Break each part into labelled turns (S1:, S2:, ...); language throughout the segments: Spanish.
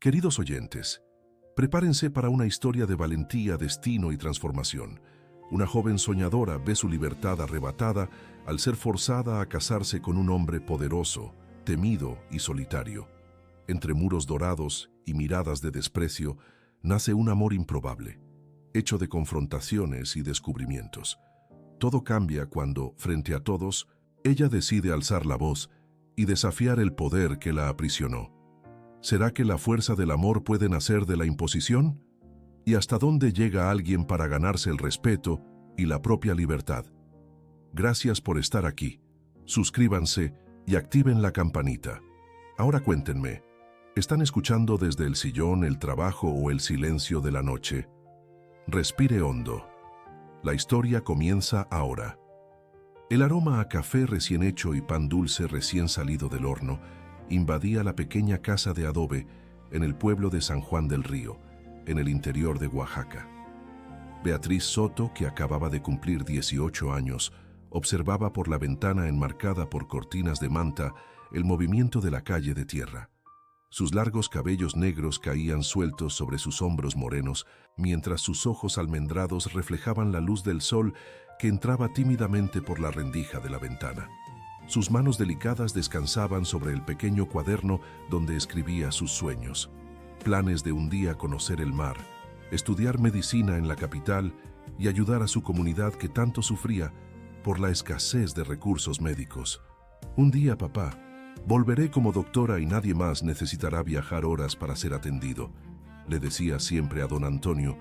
S1: Queridos oyentes, prepárense para una historia de valentía, destino y transformación. Una joven soñadora ve su libertad arrebatada al ser forzada a casarse con un hombre poderoso, temido y solitario. Entre muros dorados y miradas de desprecio, nace un amor improbable, hecho de confrontaciones y descubrimientos. Todo cambia cuando, frente a todos, ella decide alzar la voz y desafiar el poder que la aprisionó. ¿Será que la fuerza del amor puede nacer de la imposición? ¿Y hasta dónde llega alguien para ganarse el respeto y la propia libertad? Gracias por estar aquí. Suscríbanse y activen la campanita. Ahora cuéntenme, ¿están escuchando desde el sillón, el trabajo o el silencio de la noche? Respire hondo. La historia comienza ahora. El aroma a café recién hecho y pan dulce recién salido del horno invadía la pequeña casa de adobe en el pueblo de San Juan del Río, en el interior de Oaxaca. Beatriz Soto, que acababa de cumplir 18 años, observaba por la ventana enmarcada por cortinas de manta el movimiento de la calle de tierra. Sus largos cabellos negros caían sueltos sobre sus hombros morenos, mientras sus ojos almendrados reflejaban la luz del sol que entraba tímidamente por la rendija de la ventana. Sus manos delicadas descansaban sobre el pequeño cuaderno donde escribía sus sueños. Planes de un día conocer el mar, estudiar medicina en la capital y ayudar a su comunidad que tanto sufría por la escasez de recursos médicos. Un día, papá, volveré como doctora y nadie más necesitará viajar horas para ser atendido, le decía siempre a don Antonio,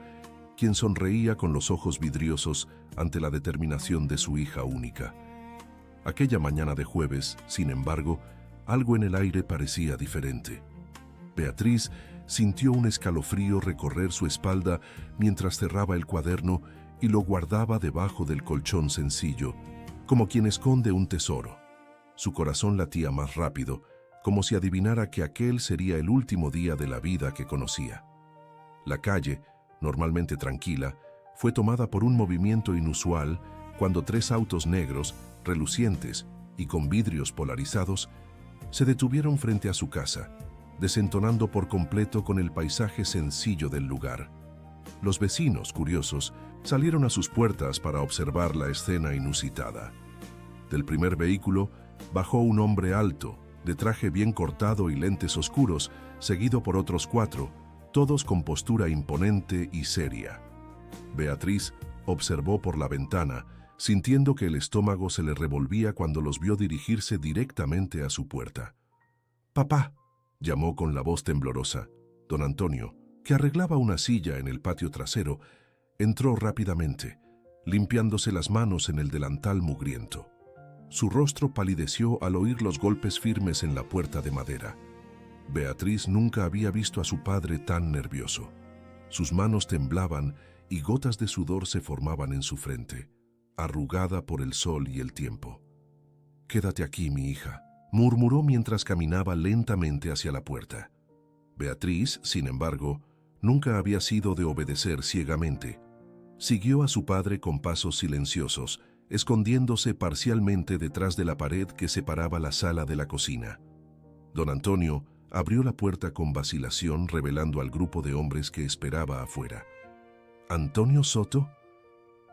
S1: quien sonreía con los ojos vidriosos ante la determinación de su hija única. Aquella mañana de jueves, sin embargo, algo en el aire parecía diferente. Beatriz sintió un escalofrío recorrer su espalda mientras cerraba el cuaderno y lo guardaba debajo del colchón sencillo, como quien esconde un tesoro. Su corazón latía más rápido, como si adivinara que aquel sería el último día de la vida que conocía. La calle, normalmente tranquila, fue tomada por un movimiento inusual cuando 3 autos negros, relucientes y con vidrios polarizados, se detuvieron frente a su casa, desentonando por completo con el paisaje sencillo del lugar. Los vecinos, curiosos, salieron a sus puertas para observar la escena inusitada. Del primer vehículo bajó un hombre alto, de traje bien cortado y lentes oscuros, seguido por otros 4, todos con postura imponente y seria. Beatriz observó por la ventana, sintiendo que el estómago se le revolvía cuando los vio dirigirse directamente a su puerta. «Papá», llamó con la voz temblorosa. Don Antonio, que arreglaba una silla en el patio trasero, entró rápidamente, limpiándose las manos en el delantal mugriento. Su rostro palideció al oír los golpes firmes en la puerta de madera. Beatriz nunca había visto a su padre tan nervioso. Sus manos temblaban y gotas de sudor se formaban en su frente, arrugada por el sol y el tiempo. «Quédate aquí, mi hija», murmuró mientras caminaba lentamente hacia la puerta. Beatriz, sin embargo, nunca había sido de obedecer ciegamente. Siguió a su padre con pasos silenciosos, escondiéndose parcialmente detrás de la pared que separaba la sala de la cocina. Don Antonio abrió la puerta con vacilación, revelando al grupo de hombres que esperaba afuera. «¿Antonio Soto?»,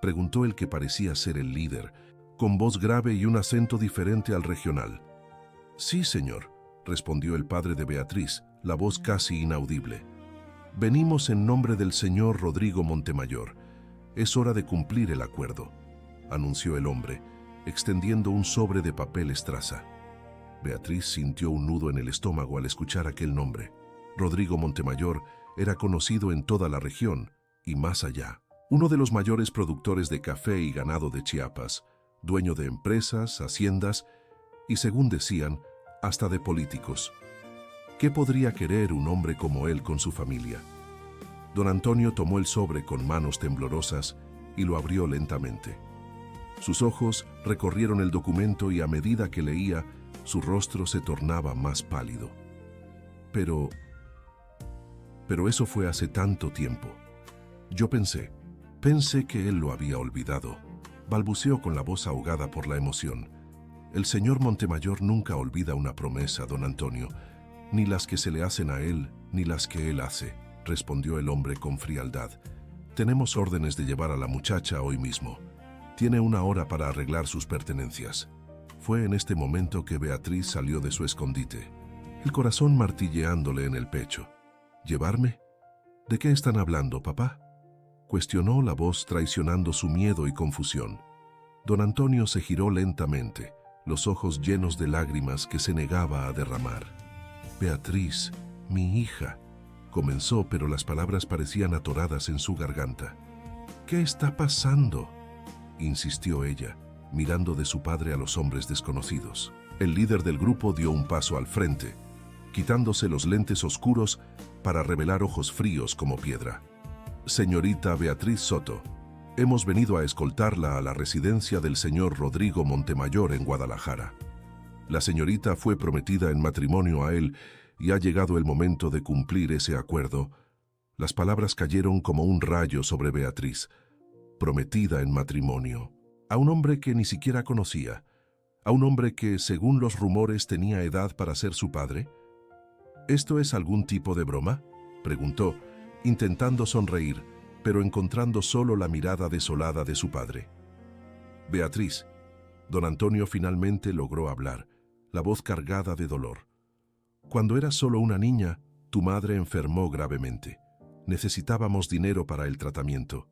S1: preguntó el que parecía ser el líder, con voz grave y un acento diferente al regional. «Sí, señor», respondió el padre de Beatriz, la voz casi inaudible. «Venimos en nombre del señor Rodrigo Montemayor. Es hora de cumplir el acuerdo», anunció el hombre, extendiendo un sobre de papel estraza. Beatriz sintió un nudo en el estómago al escuchar aquel nombre. Rodrigo Montemayor era conocido en toda la región y más allá. Uno de los mayores productores de café y ganado de Chiapas, dueño de empresas, haciendas y, según decían, hasta de políticos. ¿Qué podría querer un hombre como él con su familia? Don Antonio tomó el sobre con manos temblorosas y lo abrió lentamente. Sus ojos recorrieron el documento y a medida que leía, su rostro se tornaba más pálido. Pero eso fue hace tanto tiempo. Yo pensé que él lo había olvidado. Balbuceó con la voz ahogada por la emoción. El señor Montemayor nunca olvida una promesa, don Antonio. Ni las que se le hacen a él, ni las que él hace, respondió el hombre con frialdad. Tenemos órdenes de llevar a la muchacha hoy mismo. Tiene 1 hora para arreglar sus pertenencias. Fue en este momento que Beatriz salió de su escondite, el corazón martilleándole en el pecho. ¿Llevarme? ¿De qué están hablando, papá?, cuestionó la voz traicionando su miedo y confusión. Don Antonio se giró lentamente, los ojos llenos de lágrimas que se negaba a derramar. Beatriz, mi hija, comenzó, pero las palabras parecían atoradas en su garganta. ¿Qué está pasando?, insistió ella, mirando de su padre a los hombres desconocidos. El líder del grupo dio un paso al frente, quitándose los lentes oscuros para revelar ojos fríos como piedra. Señorita Beatriz Soto, hemos venido a escoltarla a la residencia del señor Rodrigo Montemayor en Guadalajara. La señorita fue prometida en matrimonio a él y ha llegado el momento de cumplir ese acuerdo. Las palabras cayeron como un rayo sobre Beatriz. Prometida en matrimonio. A un hombre que ni siquiera conocía. A un hombre que, según los rumores, tenía edad para ser su padre. ¿Esto es algún tipo de broma?, preguntó, intentando sonreír, pero encontrando solo la mirada desolada de su padre. Beatriz. Don Antonio finalmente logró hablar, la voz cargada de dolor. Cuando eras solo una niña, tu madre enfermó gravemente. Necesitábamos dinero para el tratamiento.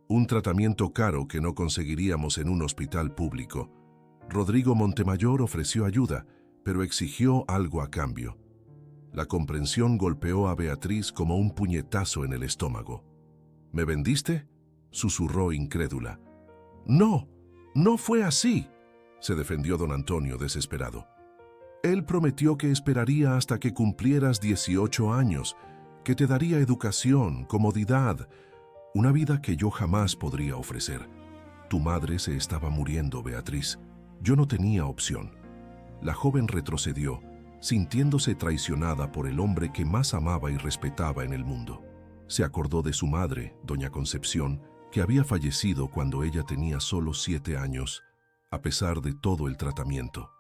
S1: Un tratamiento caro que no conseguiríamos en un hospital público. Rodrigo Montemayor ofreció ayuda, pero exigió algo a cambio. La comprensión golpeó a Beatriz como un puñetazo en el estómago. ¿Me vendiste?, susurró incrédula. No, no fue así, se defendió don Antonio desesperado. Él prometió que esperaría hasta que cumplieras 18 años, que te daría educación, comodidad, una vida que yo jamás podría ofrecer. Tu madre se estaba muriendo, Beatriz. Yo no tenía opción. La joven retrocedió, sintiéndose traicionada por el hombre que más amaba y respetaba en el mundo. Se acordó de su madre, doña Concepción, que había fallecido cuando ella tenía solo 7 años, a pesar de todo el tratamiento.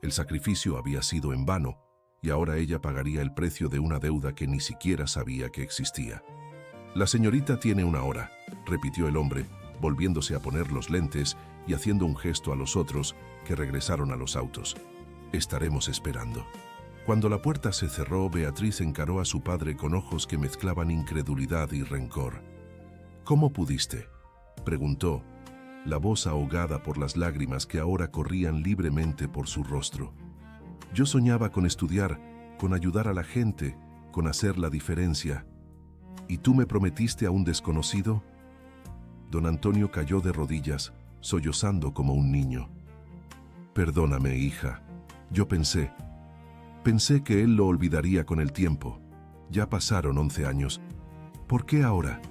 S1: El sacrificio había sido en vano, y ahora ella pagaría el precio de una deuda que ni siquiera sabía que existía. La señorita tiene 1 hora, repitió el hombre, volviéndose a poner los lentes y haciendo un gesto a los otros, que regresaron a los autos. Estaremos esperando. Cuando la puerta se cerró, Beatriz encaró a su padre con ojos que mezclaban incredulidad y rencor. ¿Cómo pudiste?, preguntó, la voz ahogada por las lágrimas que ahora corrían libremente por su rostro. Yo soñaba con estudiar, con ayudar a la gente, con hacer la diferencia. ¿Y tú me prometiste a un desconocido? Don Antonio cayó de rodillas, sollozando como un niño. Perdóname, hija. Yo pensé que él lo olvidaría con el tiempo. Ya pasaron 11 años. ¿Por qué ahora?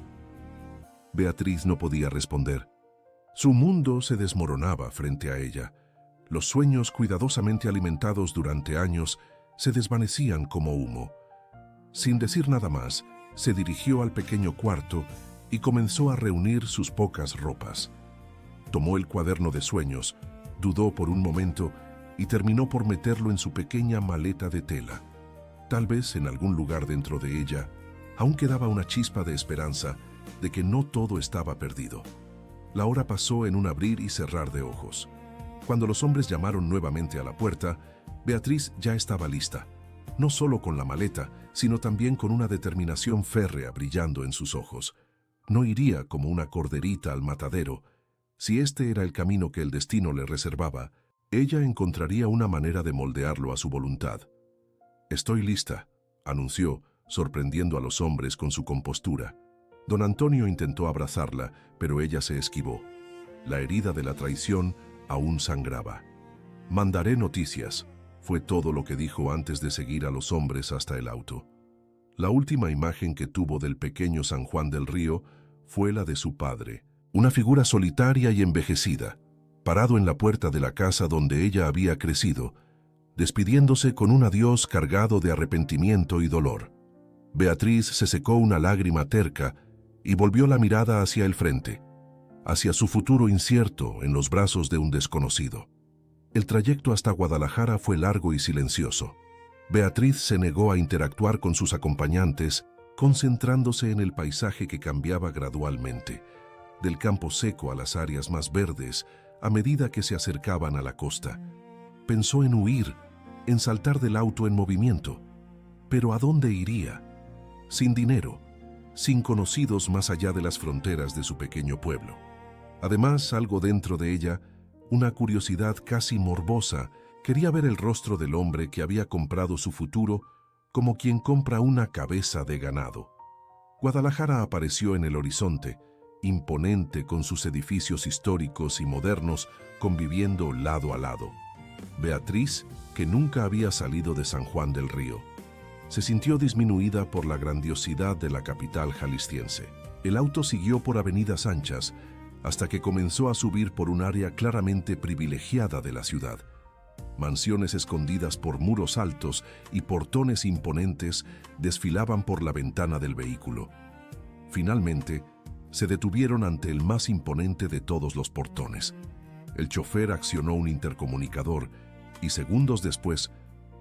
S1: Beatriz no podía responder. Su mundo se desmoronaba frente a ella. Los sueños cuidadosamente alimentados durante años se desvanecían como humo. Sin decir nada más, se dirigió al pequeño cuarto y comenzó a reunir sus pocas ropas. Tomó el cuaderno de sueños, dudó por un momento y terminó por meterlo en su pequeña maleta de tela. Tal vez en algún lugar dentro de ella aún quedaba una chispa de esperanza de que no todo estaba perdido. La hora pasó en un abrir y cerrar de ojos. Cuando los hombres llamaron nuevamente a la puerta, Beatriz ya estaba lista, no solo con la maleta, sino también con una determinación férrea brillando en sus ojos. No iría como una corderita al matadero. Si este era el camino que el destino le reservaba, ella encontraría una manera de moldearlo a su voluntad. «Estoy lista», anunció, sorprendiendo a los hombres con su compostura. Don Antonio intentó abrazarla, pero ella se esquivó. La herida de la traición aún sangraba. «Mandaré noticias», fue todo lo que dijo antes de seguir a los hombres hasta el auto. La última imagen que tuvo del pequeño San Juan del Río fue la de su padre, una figura solitaria y envejecida, parado en la puerta de la casa donde ella había crecido, despidiéndose con un adiós cargado de arrepentimiento y dolor. Beatriz se secó una lágrima terca y volvió la mirada hacia el frente, hacia su futuro incierto en los brazos de un desconocido. El trayecto hasta Guadalajara fue largo y silencioso. Beatriz se negó a interactuar con sus acompañantes, concentrándose en el paisaje que cambiaba gradualmente, del campo seco a las áreas más verdes, a medida que se acercaban a la costa. Pensó en huir, en saltar del auto en movimiento. ¿Pero a dónde iría? Sin dinero, sin conocidos más allá de las fronteras de su pequeño pueblo. Además, algo dentro de ella, una curiosidad casi morbosa, quería ver el rostro del hombre que había comprado su futuro como quien compra una cabeza de ganado. Guadalajara apareció en el horizonte, imponente con sus edificios históricos y modernos conviviendo lado a lado. Beatriz, que nunca había salido de San Juan del Río, se sintió disminuida por la grandiosidad de la capital jalisciense. El auto siguió por avenidas anchas hasta que comenzó a subir por un área claramente privilegiada de la ciudad. Mansiones escondidas por muros altos y portones imponentes desfilaban por la ventana del vehículo. Finalmente, se detuvieron ante el más imponente de todos los portones. El chofer accionó un intercomunicador y segundos después,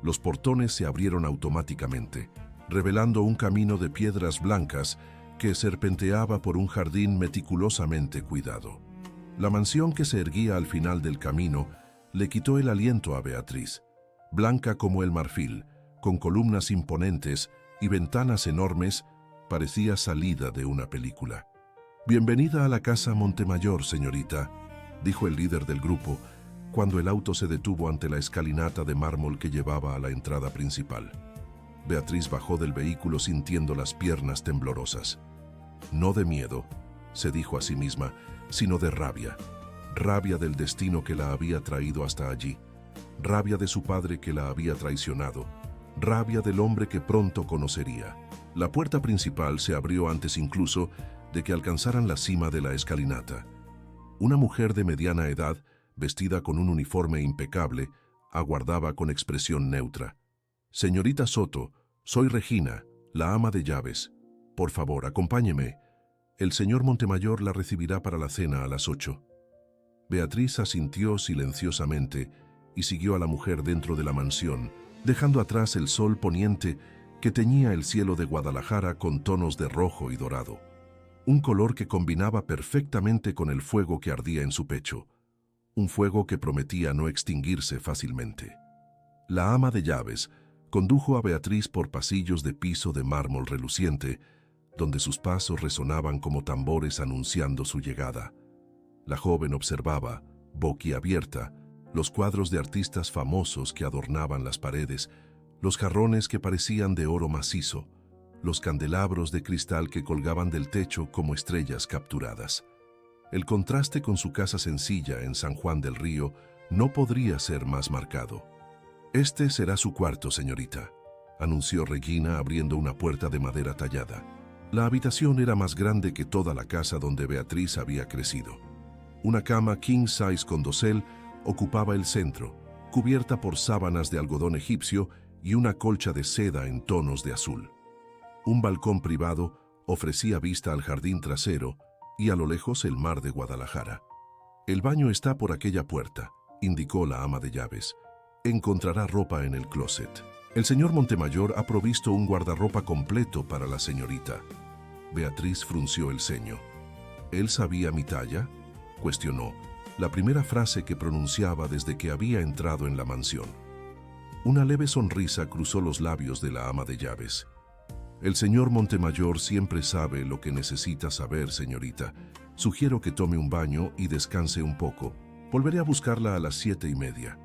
S1: los portones se abrieron automáticamente, revelando un camino de piedras blancas que serpenteaba por un jardín meticulosamente cuidado. La mansión que se erguía al final del camino le quitó el aliento a Beatriz. Blanca como el marfil, con columnas imponentes y ventanas enormes, parecía salida de una película. «Bienvenida a la casa Montemayor, señorita», dijo el líder del grupo, cuando el auto se detuvo ante la escalinata de mármol que llevaba a la entrada principal. Beatriz bajó del vehículo sintiendo las piernas temblorosas. No de miedo, se dijo a sí misma, sino de rabia. Rabia del destino que la había traído hasta allí. Rabia de su padre que la había traicionado. Rabia del hombre que pronto conocería. La puerta principal se abrió antes incluso de que alcanzaran la cima de la escalinata. Una mujer de mediana edad, vestida con un uniforme impecable, aguardaba con expresión neutra. «Señorita Soto, soy Regina, la ama de llaves. Por favor, acompáñeme. El señor Montemayor la recibirá para la cena a las 8». Beatriz asintió silenciosamente y siguió a la mujer dentro de la mansión, dejando atrás el sol poniente que teñía el cielo de Guadalajara con tonos de rojo y dorado. Un color que combinaba perfectamente con el fuego que ardía en su pecho. Un fuego que prometía no extinguirse fácilmente. La ama de llaves condujo a Beatriz por pasillos de piso de mármol reluciente, donde sus pasos resonaban como tambores anunciando su llegada. La joven observaba, boquiabierta, los cuadros de artistas famosos que adornaban las paredes, los jarrones que parecían de oro macizo, los candelabros de cristal que colgaban del techo como estrellas capturadas. El contraste con su casa sencilla en San Juan del Río no podría ser más marcado. «Este será su cuarto, señorita», anunció Regina abriendo una puerta de madera tallada. La habitación era más grande que toda la casa donde Beatriz había crecido. Una cama king size con dosel ocupaba el centro, cubierta por sábanas de algodón egipcio y una colcha de seda en tonos de azul. Un balcón privado ofrecía vista al jardín trasero y a lo lejos el mar de Guadalajara. «El baño está por aquella puerta», indicó la ama de llaves. «Encontrará ropa en el closet. El señor Montemayor ha provisto un guardarropa completo para la señorita». Beatriz frunció el ceño. «¿Él sabía mi talla?», cuestionó, la primera frase que pronunciaba desde que había entrado en la mansión. Una leve sonrisa cruzó los labios de la ama de llaves. «El señor Montemayor siempre sabe lo que necesita saber, señorita. Sugiero que tome un baño y descanse un poco. Volveré a buscarla a las 7:30».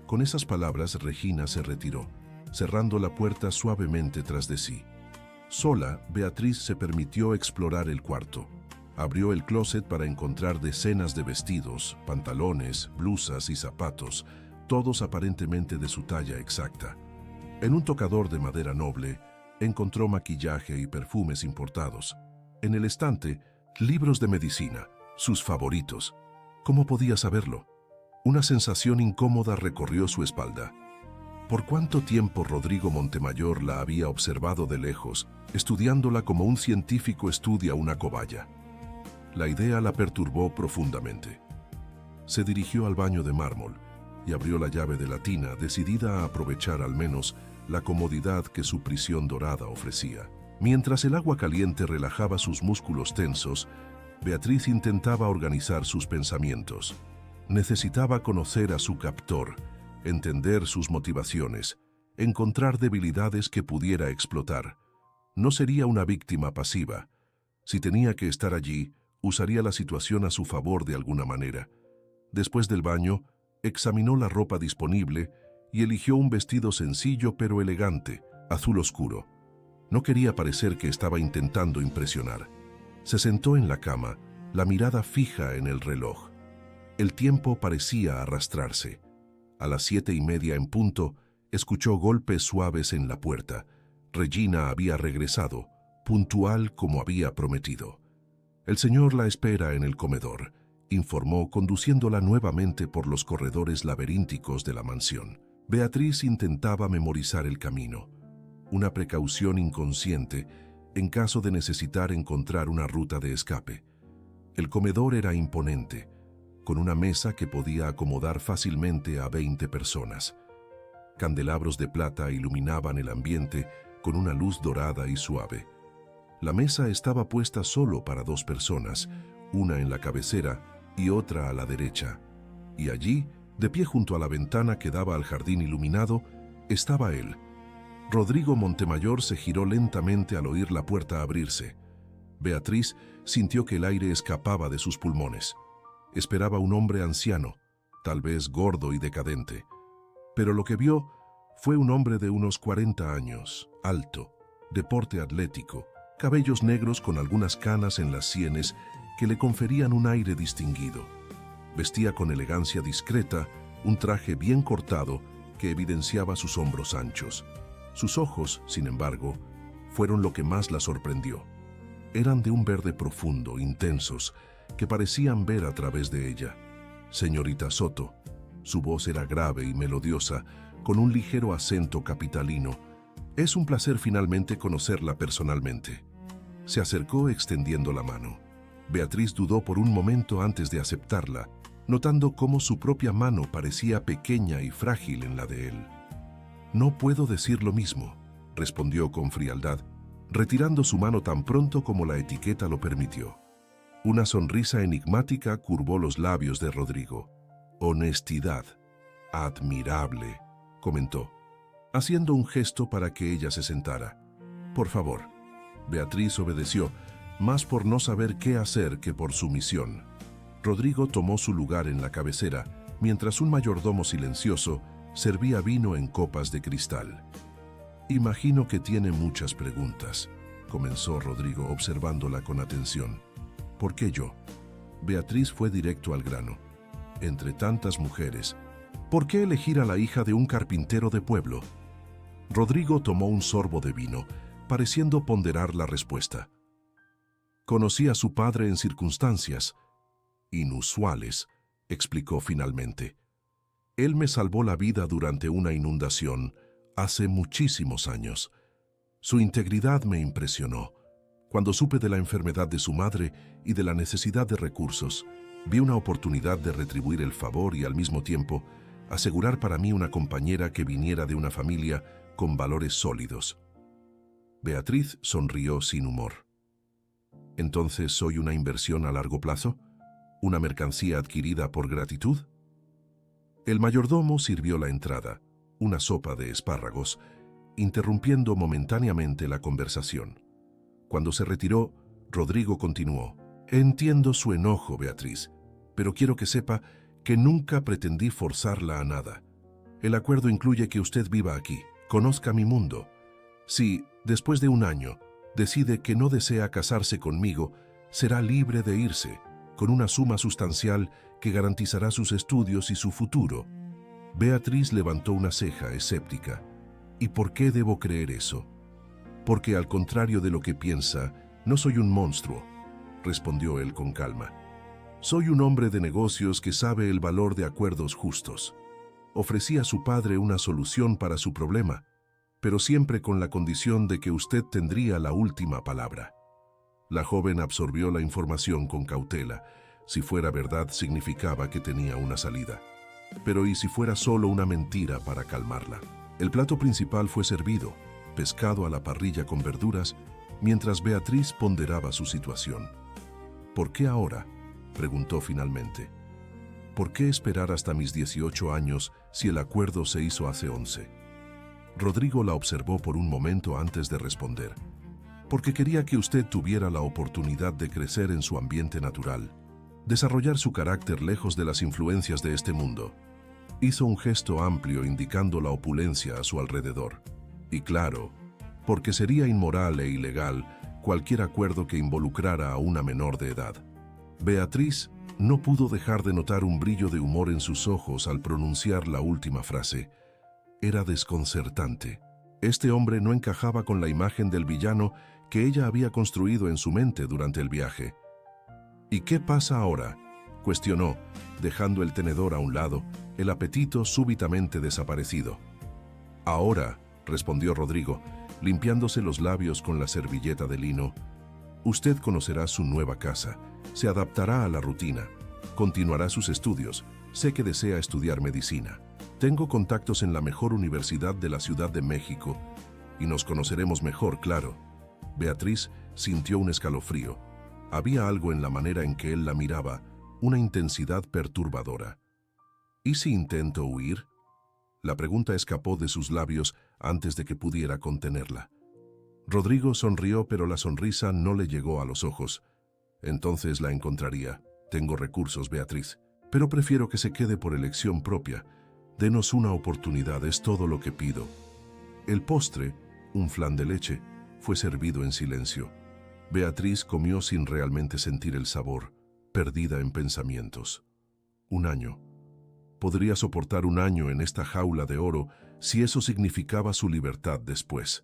S1: Con esas palabras, Regina se retiró, cerrando la puerta suavemente tras de sí. Sola, Beatriz se permitió explorar el cuarto. Abrió el closet para encontrar decenas de vestidos, pantalones, blusas y zapatos, todos aparentemente de su talla exacta. En un tocador de madera noble, encontró maquillaje y perfumes importados. En el estante, libros de medicina, sus favoritos. ¿Cómo podía saberlo? Una sensación incómoda recorrió su espalda. ¿Por cuánto tiempo Rodrigo Montemayor la había observado de lejos, estudiándola como un científico estudia una cobaya? La idea la perturbó profundamente. Se dirigió al baño de mármol y abrió la llave de la tina, decidida a aprovechar al menos la comodidad que su prisión dorada ofrecía. Mientras el agua caliente relajaba sus músculos tensos, Beatriz intentaba organizar sus pensamientos. Necesitaba conocer a su captor, entender sus motivaciones, encontrar debilidades que pudiera explotar. No sería una víctima pasiva. Si tenía que estar allí, usaría la situación a su favor de alguna manera. Después del baño, examinó la ropa disponible y eligió un vestido sencillo pero elegante, azul oscuro. No quería parecer que estaba intentando impresionar. Se sentó en la cama, la mirada fija en el reloj. El tiempo parecía arrastrarse. A las 7:30 en punto, escuchó golpes suaves en la puerta. Regina había regresado, puntual como había prometido. «El señor la espera en el comedor», informó, conduciéndola nuevamente por los corredores laberínticos de la mansión. Beatriz intentaba memorizar el camino, una precaución inconsciente en caso de necesitar encontrar una ruta de escape. El comedor era imponente, con una mesa que podía acomodar fácilmente a 20 personas. Candelabros de plata iluminaban el ambiente con una luz dorada y suave. La mesa estaba puesta solo para 2 personas, una en la cabecera y otra a la derecha. Y allí, de pie junto a la ventana que daba al jardín iluminado, estaba él. Rodrigo Montemayor se giró lentamente al oír la puerta abrirse. Beatriz sintió que el aire escapaba de sus pulmones. Esperaba un hombre anciano, tal vez gordo y decadente. Pero lo que vio fue un hombre de unos 40 años, alto, de porte atlético, cabellos negros con algunas canas en las sienes que le conferían un aire distinguido. Vestía con elegancia discreta un traje bien cortado que evidenciaba sus hombros anchos. Sus ojos, sin embargo, fueron lo que más la sorprendió. Eran de un verde profundo, intensos, que parecían ver a través de ella. «Señorita Soto». Su voz era grave y melodiosa, con un ligero acento capitalino. «Es un placer finalmente conocerla personalmente». Se acercó extendiendo la mano. Beatriz dudó por un momento antes de aceptarla, notando cómo su propia mano parecía pequeña y frágil en la de él. «No puedo decir lo mismo», respondió con frialdad, retirando su mano tan pronto como la etiqueta lo permitió. Una sonrisa enigmática curvó los labios de Rodrigo. «Honestidad. Admirable», comentó, haciendo un gesto para que ella se sentara. «Por favor». Beatriz obedeció, más por no saber qué hacer que por sumisión. Rodrigo tomó su lugar en la cabecera, mientras un mayordomo silencioso servía vino en copas de cristal. «Imagino que tiene muchas preguntas», comenzó Rodrigo observándola con atención. «¿Por qué yo?» Beatriz fue directo al grano. «Entre tantas mujeres, ¿por qué elegir a la hija de un carpintero de pueblo?» Rodrigo tomó un sorbo de vino, pareciendo ponderar la respuesta. «Conocí a su padre en circunstancias inusuales», explicó finalmente. «Él me salvó la vida durante una inundación hace muchísimos años. Su integridad me impresionó. Cuando supe de la enfermedad de su madre y de la necesidad de recursos, vi una oportunidad de retribuir el favor y al mismo tiempo asegurar para mí una compañera que viniera de una familia con valores sólidos». Beatriz sonrió sin humor. «¿Entonces soy una inversión a largo plazo? ¿Una mercancía adquirida por gratitud?» El mayordomo sirvió la entrada, una sopa de espárragos, interrumpiendo momentáneamente la conversación. Cuando se retiró, Rodrigo continuó. «Entiendo su enojo, Beatriz, pero quiero que sepa que nunca pretendí forzarla a nada. El acuerdo incluye que usted viva aquí, conozca mi mundo. Si, después de un año, decide que no desea casarse conmigo, será libre de irse, con una suma sustancial que garantizará sus estudios y su futuro». Beatriz levantó una ceja escéptica. «¿Y por qué debo creer eso?» «Porque al contrario de lo que piensa, no soy un monstruo», respondió él con calma. «Soy un hombre de negocios que sabe el valor de acuerdos justos. Ofrecí a su padre una solución para su problema, pero siempre con la condición de que usted tendría la última palabra». La joven absorbió la información con cautela. Si fuera verdad, significaba que tenía una salida. Pero ¿y si fuera solo una mentira para calmarla? El plato principal fue servido, pescado a la parrilla con verduras, mientras Beatriz ponderaba su situación. ¿Por qué ahora?, preguntó finalmente. ¿Por qué esperar hasta mis 18 años si el acuerdo se hizo hace 11? Rodrigo la observó por un momento antes de responder. Porque quería que usted tuviera la oportunidad de crecer en su ambiente natural, desarrollar su carácter lejos de las influencias de este mundo. Hizo un gesto amplio indicando la opulencia a su alrededor. Y claro, porque sería inmoral e ilegal cualquier acuerdo que involucrara a una menor de edad. Beatriz no pudo dejar de notar un brillo de humor en sus ojos al pronunciar la última frase. Era desconcertante. Este hombre no encajaba con la imagen del villano que ella había construido en su mente durante el viaje. ¿Y qué pasa ahora?, cuestionó, dejando el tenedor a un lado, el apetito súbitamente desaparecido. Ahora, respondió Rodrigo, limpiándose los labios con la servilleta de lino, usted conocerá su nueva casa, se adaptará a la rutina, continuará sus estudios. Sé que desea estudiar medicina. Tengo contactos en la mejor universidad de la Ciudad de México y nos conoceremos mejor, claro. Beatriz sintió un escalofrío. Había algo en la manera en que él la miraba, una intensidad perturbadora. ¿Y si intento huir? La pregunta escapó de sus labios antes de que pudiera contenerla. Rodrigo sonrió, pero la sonrisa no le llegó a los ojos. Entonces la encontraría. Tengo recursos, Beatriz, pero prefiero que se quede por elección propia. Denos una oportunidad, es todo lo que pido. El postre, un flan de leche, fue servido en silencio. Beatriz comió sin realmente sentir el sabor, perdida en pensamientos. 1 año. Podría soportar 1 año en esta jaula de oro si eso significaba su libertad después.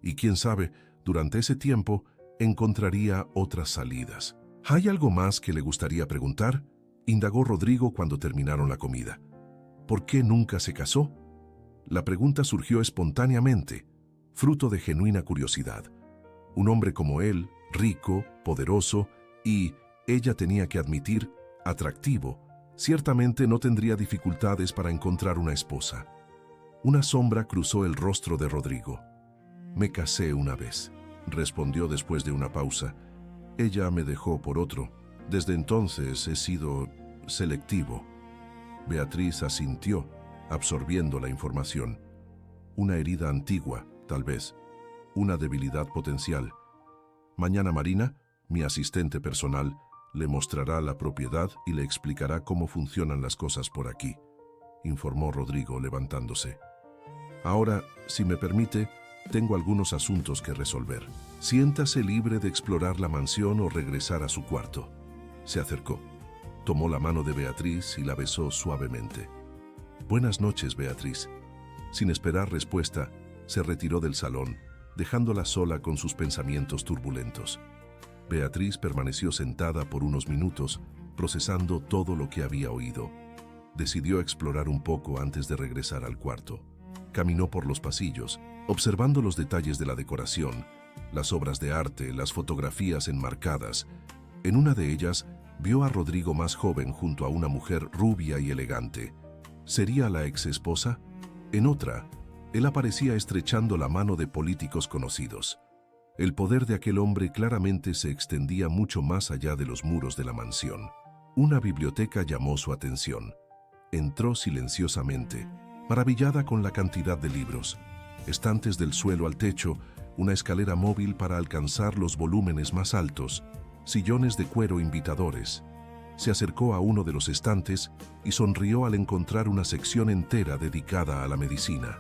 S1: Y quién sabe, durante ese tiempo encontraría otras salidas. ¿Hay algo más que le gustaría preguntar?, indagó Rodrigo cuando terminaron la comida. ¿Por qué nunca se casó? La pregunta surgió espontáneamente, fruto de genuina curiosidad. Un hombre como él, rico, poderoso y, ella tenía que admitir, atractivo, ciertamente no tendría dificultades para encontrar una esposa. Una sombra cruzó el rostro de Rodrigo. Me casé una vez, respondió después de una pausa. Ella me dejó por otro. Desde entonces he sido selectivo. Beatriz asintió, absorbiendo la información. Una herida antigua, tal vez. Una debilidad potencial. Mañana Marina, mi asistente personal, le mostrará la propiedad y le explicará cómo funcionan las cosas por aquí, informó Rodrigo levantándose. Ahora, si me permite, tengo algunos asuntos que resolver. Siéntase libre de explorar la mansión o regresar a su cuarto. Se acercó, tomó la mano de Beatriz y la besó suavemente. Buenas noches, Beatriz. Sin esperar respuesta, se retiró del salón, dejándola sola con sus pensamientos turbulentos. Beatriz permaneció sentada por unos minutos, procesando todo lo que había oído. Decidió explorar un poco antes de regresar al cuarto. Caminó por los pasillos, observando los detalles de la decoración, las obras de arte, las fotografías enmarcadas. En una de ellas, vio a Rodrigo más joven junto a una mujer rubia y elegante. ¿Sería la ex esposa? En otra, él aparecía estrechando la mano de políticos conocidos. El poder de aquel hombre claramente se extendía mucho más allá de los muros de la mansión. Una biblioteca llamó su atención. Entró silenciosamente, maravillada con la cantidad de libros, estantes del suelo al techo, una escalera móvil para alcanzar los volúmenes más altos, sillones de cuero invitadores. Se acercó a uno de los estantes y sonrió al encontrar una sección entera dedicada a la medicina.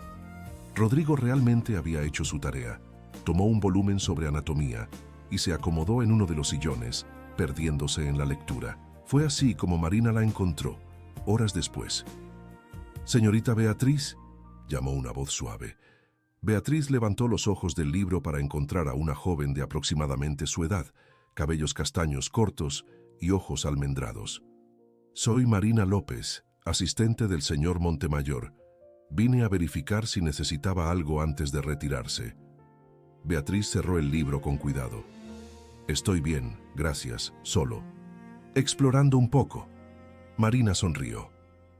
S1: Rodrigo realmente había hecho su tarea. Tomó un volumen sobre anatomía y se acomodó en uno de los sillones, perdiéndose en la lectura. Fue así como Marina la encontró, horas después. «Señorita Beatriz», llamó una voz suave. Beatriz levantó los ojos del libro para encontrar a una joven de aproximadamente su edad, cabellos castaños cortos y ojos almendrados. «Soy Marina López, asistente del señor Montemayor. Vine a verificar si necesitaba algo antes de retirarse». Beatriz cerró el libro con cuidado. «Estoy bien, gracias, solo. Explorando un poco». Marina sonrió.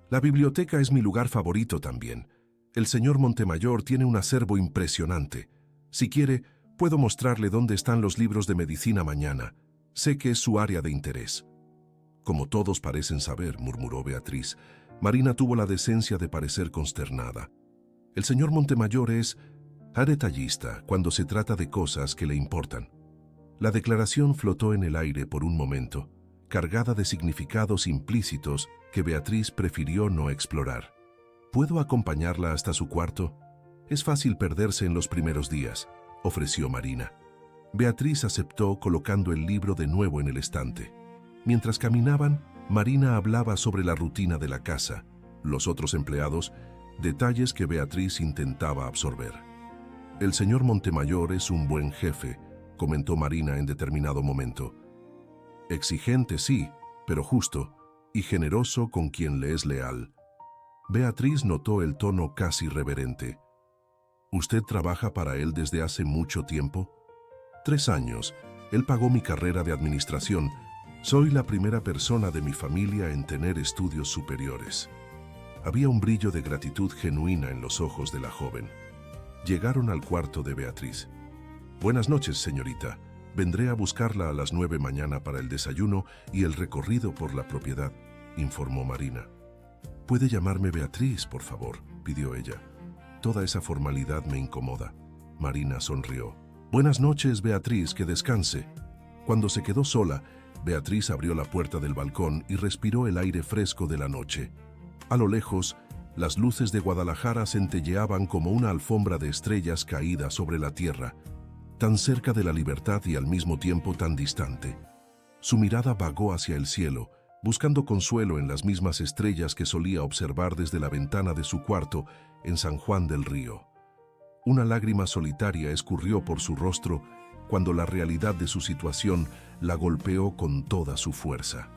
S1: «La biblioteca es mi lugar favorito también. El señor Montemayor tiene un acervo impresionante. Si quiere, puedo mostrarle dónde están los libros de medicina mañana. Sé que es su área de interés. Como todos parecen saber, murmuró Beatriz, Marina tuvo la decencia de parecer consternada. El señor Montemayor es detallista cuando se trata de cosas que le importan. La declaración flotó en el aire por un momento, cargada de significados implícitos que Beatriz prefirió no explorar. ¿Puedo acompañarla hasta su cuarto? Es fácil perderse en los primeros días, ofreció Marina. Beatriz aceptó colocando el libro de nuevo en el estante. Mientras caminaban, Marina hablaba sobre la rutina de la casa, los otros empleados, detalles que Beatriz intentaba absorber. El señor Montemayor es un buen jefe, comentó Marina en determinado momento. Exigente, sí, pero justo, y generoso con quien le es leal. Beatriz notó el tono casi reverente. ¿Usted trabaja para él desde hace mucho tiempo? 3 años. Él pagó mi carrera de administración. Soy la primera persona de mi familia en tener estudios superiores. Había un brillo de gratitud genuina en los ojos de la joven. Llegaron al cuarto de Beatriz. Buenas noches, señorita. Vendré a buscarla a las 9 mañana para el desayuno y el recorrido por la propiedad, informó Marina. ¿Puede llamarme Beatriz, por favor?, pidió ella. Toda esa formalidad me incomoda. Marina sonrió. Buenas noches, Beatriz, que descanse. Cuando se quedó sola, Beatriz abrió la puerta del balcón y respiró el aire fresco de la noche. A lo lejos, las luces de Guadalajara centelleaban como una alfombra de estrellas caída sobre la tierra, tan cerca de la libertad y al mismo tiempo tan distante. Su mirada vagó hacia el cielo, buscando consuelo en las mismas estrellas que solía observar desde la ventana de su cuarto en San Juan del Río. Una lágrima solitaria escurrió por su rostro cuando la realidad de su situación la golpeó con toda su fuerza.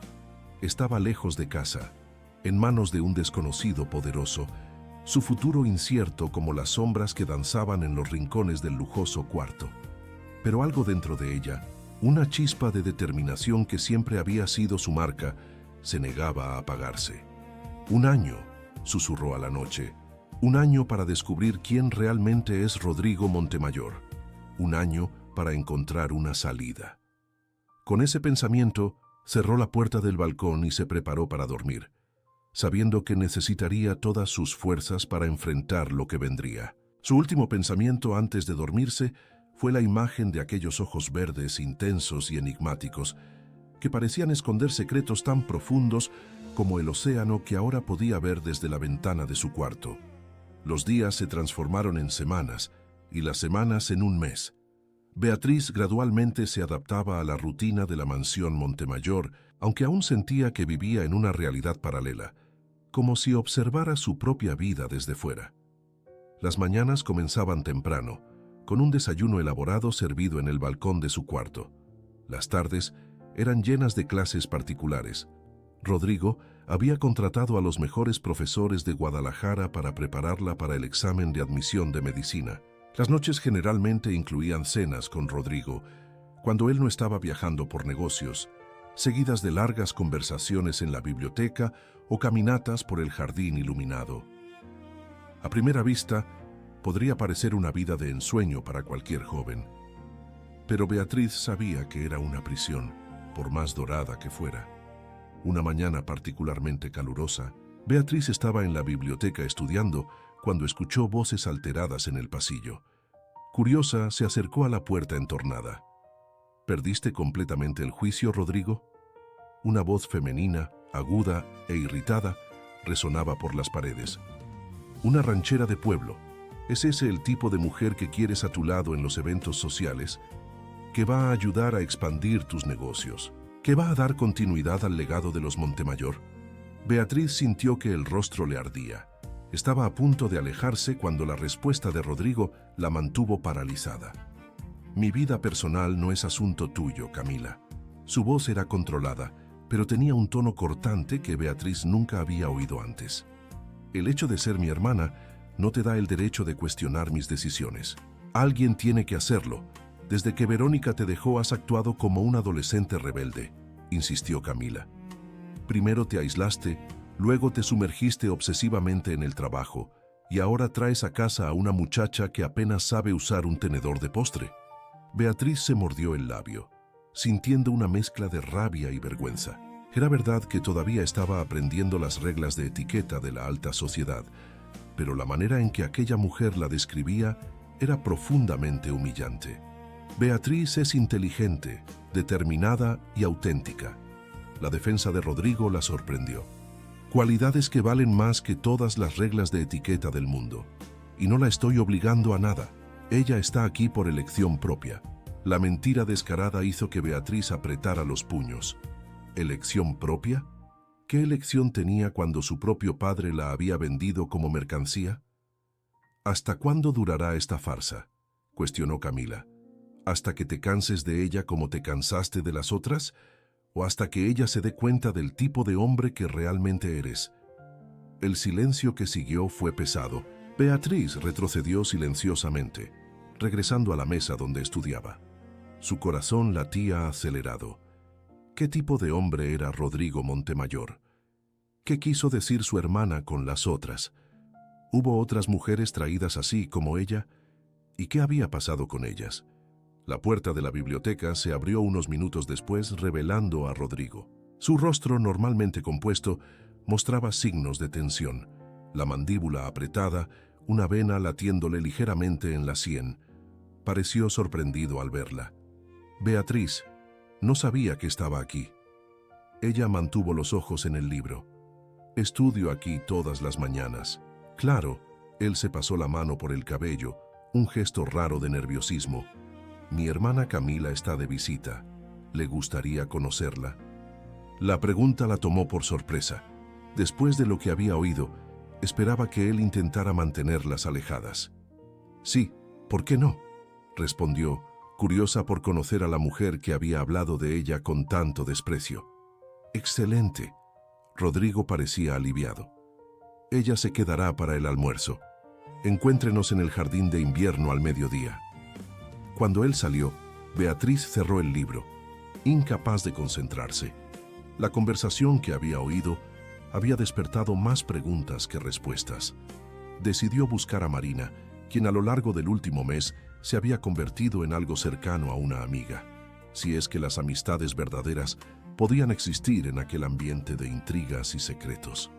S1: Estaba lejos de casa, en manos de un desconocido poderoso, su futuro incierto como las sombras que danzaban en los rincones del lujoso cuarto. Pero algo dentro de ella, una chispa de determinación que siempre había sido su marca, se negaba a apagarse. 1 año, susurró a la noche, 1 año para descubrir quién realmente es Rodrigo Montemayor. 1 año para encontrar una salida. Con ese pensamiento, cerró la puerta del balcón y se preparó para dormir, sabiendo que necesitaría todas sus fuerzas para enfrentar lo que vendría. Su último pensamiento antes de dormirse fue la imagen de aquellos ojos verdes, intensos y enigmáticos, que parecían esconder secretos tan profundos como el océano que ahora podía ver desde la ventana de su cuarto. Los días se transformaron en semanas y las semanas en un mes. Beatriz gradualmente se adaptaba a la rutina de la mansión Montemayor, aunque aún sentía que vivía en una realidad paralela, como si observara su propia vida desde fuera. Las mañanas comenzaban temprano, con un desayuno elaborado servido en el balcón de su cuarto. Las tardes eran llenas de clases particulares. Rodrigo había contratado a los mejores profesores de Guadalajara para prepararla para el examen de admisión de medicina. Las noches generalmente incluían cenas con Rodrigo, cuando él no estaba viajando por negocios, seguidas de largas conversaciones en la biblioteca o caminatas por el jardín iluminado. A primera vista, podría parecer una vida de ensueño para cualquier joven, pero Beatriz sabía que era una prisión, por más dorada que fuera. Una mañana particularmente calurosa, Beatriz estaba en la biblioteca estudiando cuando escuchó voces alteradas en el pasillo. Curiosa, se acercó a la puerta entornada. ¿Perdiste completamente el juicio, Rodrigo? Una voz femenina, aguda e irritada, resonaba por las paredes. Una ranchera de pueblo. ¿Es ese el tipo de mujer que quieres a tu lado en los eventos sociales? Que va a ayudar a expandir tus negocios, que va a dar continuidad al legado de los Montemayor. Beatriz sintió que el rostro le ardía. Estaba a punto de alejarse cuando la respuesta de Rodrigo la mantuvo paralizada. Mi vida personal no es asunto tuyo, Camila. Su voz era controlada, pero tenía un tono cortante que Beatriz nunca había oído antes. El hecho de ser mi hermana no te da el derecho de cuestionar mis decisiones. Alguien tiene que hacerlo. Desde que Verónica te dejó has actuado como un adolescente rebelde, insistió Camila. Primero te aislaste, luego te sumergiste obsesivamente en el trabajo, Y ahora traes a casa a una muchacha que apenas sabe usar un tenedor de postre. Beatriz se mordió el labio, sintiendo una mezcla de rabia y vergüenza. Era verdad que todavía estaba aprendiendo las reglas de etiqueta de la alta sociedad, pero la manera en que aquella mujer la describía era profundamente humillante. Beatriz es inteligente, determinada y auténtica. La defensa de Rodrigo la sorprendió. Cualidades que valen más que todas las reglas de etiqueta del mundo. Y no la estoy obligando a nada. Ella está aquí por elección propia. La mentira descarada hizo que Beatriz apretara los puños. ¿Elección propia? ¿Qué elección tenía cuando su propio padre la había vendido como mercancía? ¿Hasta cuándo durará esta farsa?, cuestionó Camila. ¿Hasta que te canses de ella como te cansaste de las otras? ¿O hasta que ella se dé cuenta del tipo de hombre que realmente eres? El silencio que siguió fue pesado. Beatriz retrocedió silenciosamente, regresando a la mesa donde estudiaba. Su corazón latía acelerado. ¿Qué tipo de hombre era Rodrigo Montemayor? ¿Qué quiso decir su hermana con las otras? ¿Hubo otras mujeres traídas así como ella? ¿Y qué había pasado con ellas? La puerta de la biblioteca se abrió unos minutos después, revelando a Rodrigo. Su rostro, normalmente compuesto, mostraba signos de tensión. La mandíbula apretada, una vena latiéndole ligeramente en la sien. Pareció sorprendido al verla. Beatriz no sabía que estaba aquí. Ella mantuvo los ojos en el libro. Estudio aquí todas las mañanas. Claro, él se pasó la mano por el cabello, un gesto raro de nerviosismo. Mi hermana Camila está de visita. ¿Le gustaría conocerla? La pregunta la tomó por sorpresa. Después de lo que había oído, esperaba que él intentara mantenerlas alejadas. Sí, ¿por qué no?, respondió, curiosa por conocer a la mujer que había hablado de ella con tanto desprecio. Excelente. Rodrigo parecía aliviado. Ella se quedará para el almuerzo. Encuéntrenos en el jardín de invierno al mediodía. Cuando él salió, Beatriz cerró el libro, incapaz de concentrarse. La conversación que había oído había despertado más preguntas que respuestas. Decidió buscar a Marina, quien a lo largo del último mes se había convertido en algo cercano a una amiga, si es que las amistades verdaderas podían existir en aquel ambiente de intrigas y secretos.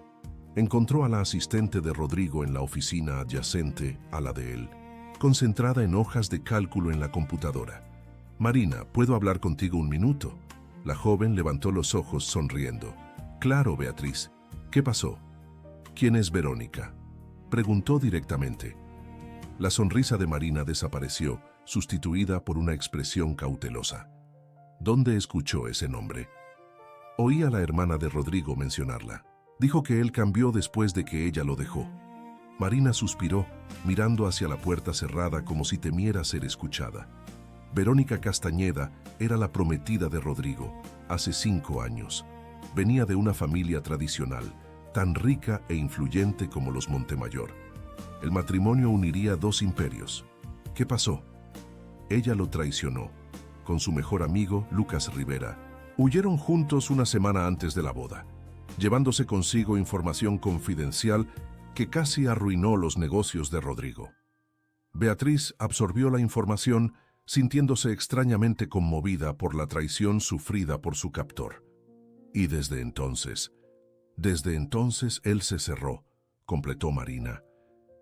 S1: Encontró a la asistente de Rodrigo en la oficina adyacente a la de él, concentrada en hojas de cálculo en la computadora. Marina, ¿puedo hablar contigo un minuto? La joven levantó los ojos sonriendo. Claro, Beatriz. ¿Qué pasó? ¿Quién es Verónica?, preguntó directamente. La sonrisa de Marina desapareció, sustituida por una expresión cautelosa. ¿Dónde escuchó ese nombre? Oí a la hermana de Rodrigo mencionarla. Dijo que él cambió después de que ella lo dejó. Marina suspiró, mirando hacia la puerta cerrada como si temiera ser escuchada. Verónica Castañeda era la prometida de Rodrigo, hace 5 años. Venía de una familia tradicional, tan rica e influyente como los Montemayor. El matrimonio uniría 2 imperios. ¿Qué pasó? Ella lo traicionó, con su mejor amigo, Lucas Rivera. Huyeron juntos una semana antes de la boda, llevándose consigo información confidencial que casi arruinó los negocios de Rodrigo. Beatriz absorbió la información, sintiéndose extrañamente conmovida por la traición sufrida por su captor. Y desde entonces él se cerró, completó Marina.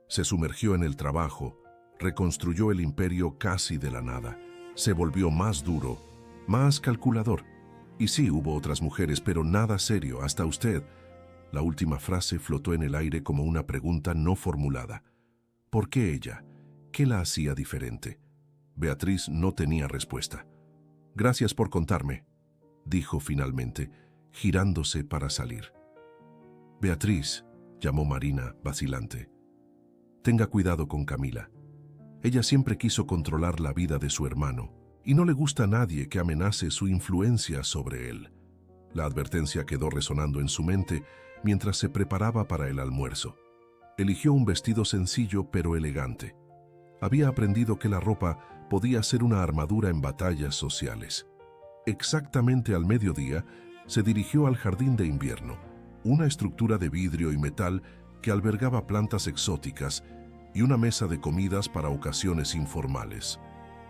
S1: Se sumergió en el trabajo, reconstruyó el imperio casi de la nada. Se volvió más duro, más calculador. Y sí, hubo otras mujeres, pero nada serio, hasta usted. La última frase flotó en el aire como una pregunta no formulada. ¿Por qué ella? ¿Qué la hacía diferente? Beatriz no tenía respuesta. Gracias por contarme, dijo finalmente, girándose para salir. Beatriz, llamó Marina, vacilante. Tenga cuidado con Camila. Ella siempre quiso controlar la vida de su hermano, y no le gusta a nadie que amenace su influencia sobre él. La advertencia quedó resonando en su mente mientras se preparaba para el almuerzo. Eligió un vestido sencillo pero elegante. Había aprendido que la ropa podía ser una armadura en batallas sociales. Exactamente al mediodía, se dirigió al jardín de invierno, una estructura de vidrio y metal que albergaba plantas exóticas y una mesa de comidas para ocasiones informales.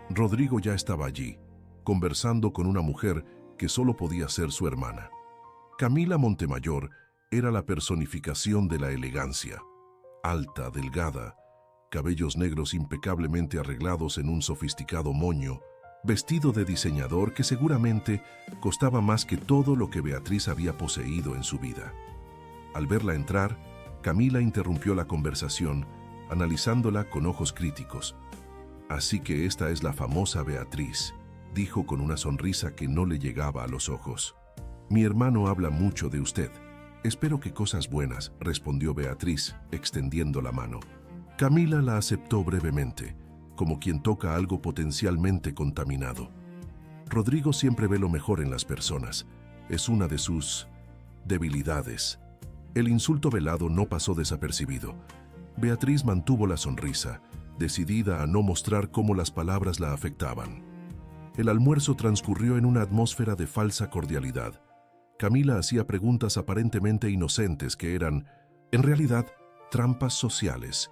S1: Rodrigo ya estaba allí, conversando con una mujer que solo podía ser su hermana. Camila Montemayor era la personificación de la elegancia. Alta, delgada, cabellos negros impecablemente arreglados en un sofisticado moño, vestido de diseñador que seguramente costaba más que todo lo que Beatriz había poseído en su vida. Al verla entrar, Camila interrumpió la conversación, analizándola con ojos críticos. «Así que esta es la famosa Beatriz», dijo con una sonrisa que no le llegaba a los ojos. «Mi hermano habla mucho de usted. Espero que cosas buenas», respondió Beatriz, extendiendo la mano. Camila la aceptó brevemente, como quien toca algo potencialmente contaminado. Rodrigo siempre ve lo mejor en las personas. Es una de sus debilidades. El insulto velado no pasó desapercibido. Beatriz mantuvo la sonrisa, decidida a no mostrar cómo las palabras la afectaban. El almuerzo transcurrió en una atmósfera de falsa cordialidad. Camila hacía preguntas aparentemente inocentes que eran, en realidad, trampas sociales,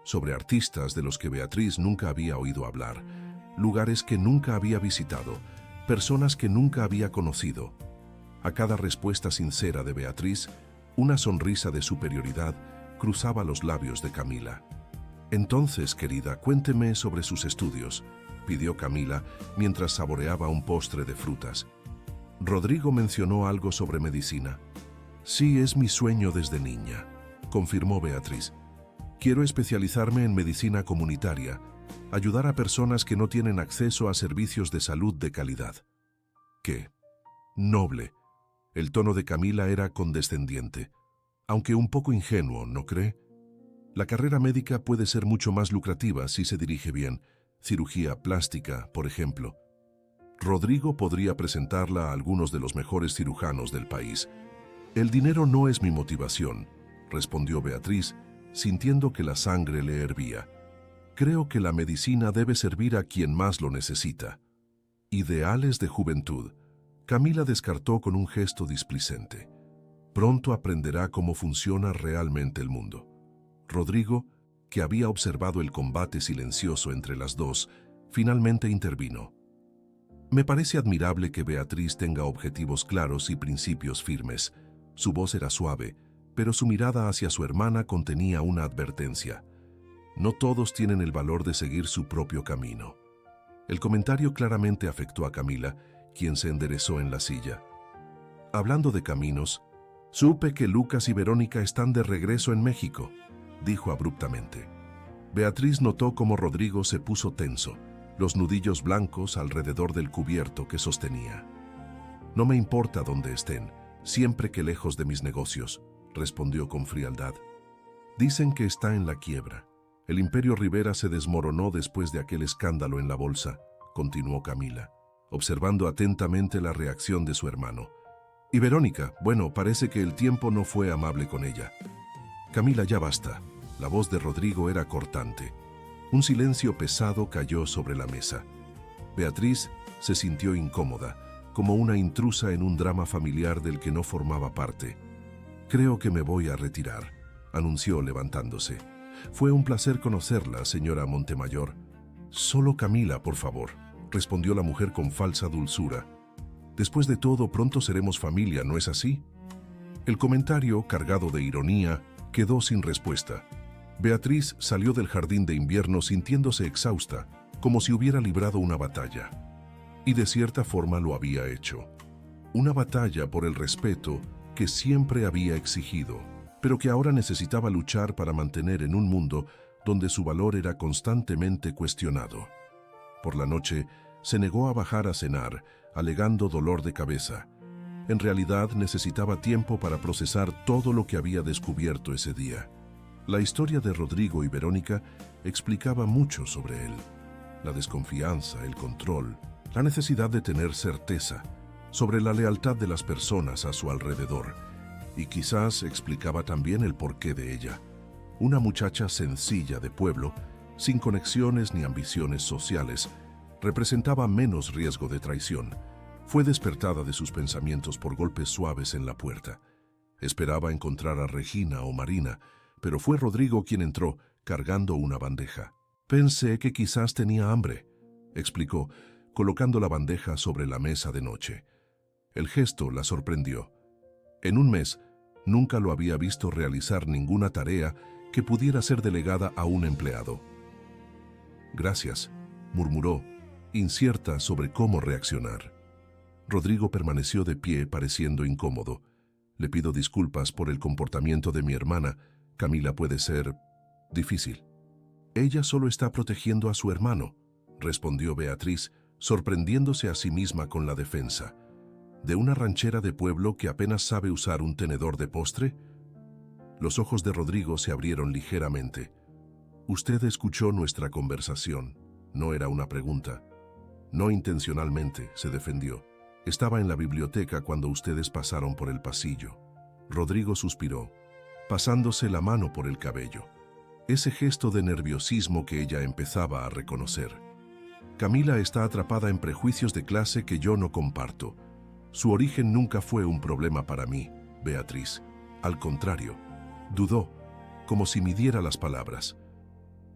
S1: sobre artistas de los que Beatriz nunca había oído hablar, lugares que nunca había visitado, personas que nunca había conocido. A cada respuesta sincera de Beatriz, una sonrisa de superioridad cruzaba los labios de Camila. «Entonces, querida, cuénteme sobre sus estudios», pidió Camila mientras saboreaba un postre de frutas. Rodrigo mencionó algo sobre medicina. «Sí, es mi sueño desde niña», confirmó Beatriz. «Quiero especializarme en medicina comunitaria, ayudar a personas que no tienen acceso a servicios de salud de calidad». «¿Qué? Noble». El tono de Camila era condescendiente, aunque un poco ingenuo, ¿no cree? La carrera médica puede ser mucho más lucrativa si se dirige bien. Cirugía plástica, por ejemplo. Rodrigo podría presentarla a algunos de los mejores cirujanos del país. «El dinero no es mi motivación», respondió Beatriz, sintiendo que la sangre le hervía. «Creo que la medicina debe servir a quien más lo necesita». Ideales de juventud. Camila descartó con un gesto displicente. Pronto aprenderá cómo funciona realmente el mundo. Rodrigo, que había observado el combate silencioso entre las dos, finalmente intervino. «Me parece admirable que Beatriz tenga objetivos claros y principios firmes». Su voz era suave, pero su mirada hacia su hermana contenía una advertencia. No todos tienen el valor de seguir su propio camino. El comentario claramente afectó a Camila, quien se enderezó en la silla. «Hablando de caminos, supe que Lucas y Verónica están de regreso en México», dijo abruptamente. Beatriz notó cómo Rodrigo se puso tenso, los nudillos blancos alrededor del cubierto que sostenía. «No me importa dónde estén, siempre que lejos de mis negocios», respondió con frialdad. «Dicen que está en la quiebra. El Imperio Rivera se desmoronó después de aquel escándalo en la bolsa», continuó Camila, observando atentamente la reacción de su hermano. «Y Verónica, bueno, parece que el tiempo no fue amable con ella». «Camila, ya basta». La voz de Rodrigo era cortante. Un silencio pesado cayó sobre la mesa. Beatriz se sintió incómoda, como una intrusa en un drama familiar del que no formaba parte. «Creo que me voy a retirar», anunció levantándose. «Fue un placer conocerla, señora Montemayor». «Solo Camila, por favor», respondió la mujer con falsa dulzura. «Después de todo, pronto seremos familia, ¿no es así?» El comentario, cargado de ironía, quedó sin respuesta. Beatriz salió del jardín de invierno sintiéndose exhausta, como si hubiera librado una batalla. Y de cierta forma lo había hecho. Una batalla por el respeto que siempre había exigido, pero que ahora necesitaba luchar para mantener en un mundo donde su valor era constantemente cuestionado. Por la noche, se negó a bajar a cenar, alegando dolor de cabeza. En realidad, necesitaba tiempo para procesar todo lo que había descubierto ese día. La historia de Rodrigo y Verónica explicaba mucho sobre él. La desconfianza, el control, la necesidad de tener certeza, sobre la lealtad de las personas a su alrededor. Y quizás explicaba también el porqué de ella. Una muchacha sencilla de pueblo, sin conexiones ni ambiciones sociales, representaba menos riesgo de traición. Fue despertada de sus pensamientos por golpes suaves en la puerta. Esperaba encontrar a Regina o Marina, pero fue Rodrigo quien entró, cargando una bandeja. «Pensé que quizás tenía hambre», explicó, colocando la bandeja sobre la mesa de noche. El gesto la sorprendió. En un mes, nunca lo había visto realizar ninguna tarea que pudiera ser delegada a un empleado. «Gracias», murmuró, incierta sobre cómo reaccionar. Rodrigo permaneció de pie, pareciendo incómodo. «Le pido disculpas por el comportamiento de mi hermana. Camila puede ser difícil». «Ella solo está protegiendo a su hermano», respondió Beatriz, sorprendiéndose a sí misma con la defensa. ¿De una ranchera de pueblo que apenas sabe usar un tenedor de postre? Los ojos de Rodrigo se abrieron ligeramente. «Usted escuchó nuestra conversación. No era una pregunta». «No intencionalmente», se defendió. «Estaba en la biblioteca cuando ustedes pasaron por el pasillo». Rodrigo suspiró, pasándose la mano por el cabello. Ese gesto de nerviosismo que ella empezaba a reconocer. «Camila está atrapada en prejuicios de clase que yo no comparto. Su origen nunca fue un problema para mí, Beatriz. Al contrario, dudó, como si midiera las palabras.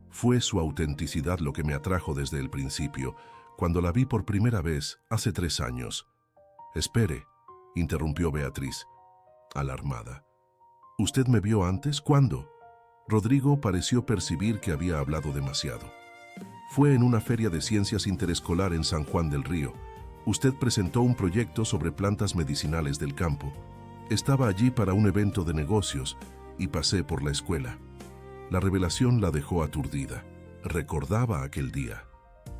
S1: Fue su autenticidad lo que me atrajo desde el principio, cuando la vi por primera vez hace 3 años. «Espere», interrumpió Beatriz, alarmada. «¿Usted me vio antes? ¿Cuándo?» Rodrigo pareció percibir que había hablado demasiado. «Fue en una feria de ciencias interescolar en San Juan del Río. Usted presentó un proyecto sobre plantas medicinales del campo. Estaba allí para un evento de negocios y pasé por la escuela». La revelación la dejó aturdida. Recordaba aquel día.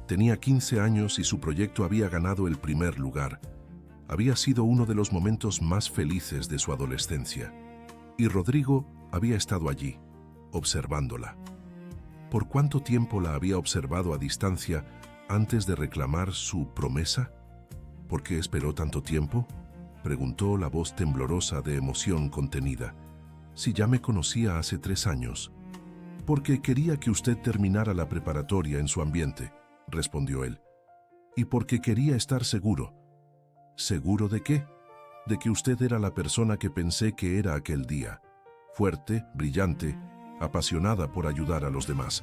S1: Tenía 15 años y su proyecto había ganado el primer lugar. Había sido uno de los momentos más felices de su adolescencia. Y Rodrigo había estado allí, observándola. ¿Por cuánto tiempo la había observado a distancia antes de reclamar su promesa? ¿Por qué esperó tanto tiempo?, preguntó la voz temblorosa de emoción contenida. «Si ya me conocía hace 3 años». «Porque quería que usted terminara la preparatoria en su ambiente», respondió él. «Y porque quería estar seguro». «¿Seguro de qué?». «De que usted era la persona que pensé que era aquel día. Fuerte, brillante, apasionada por ayudar a los demás».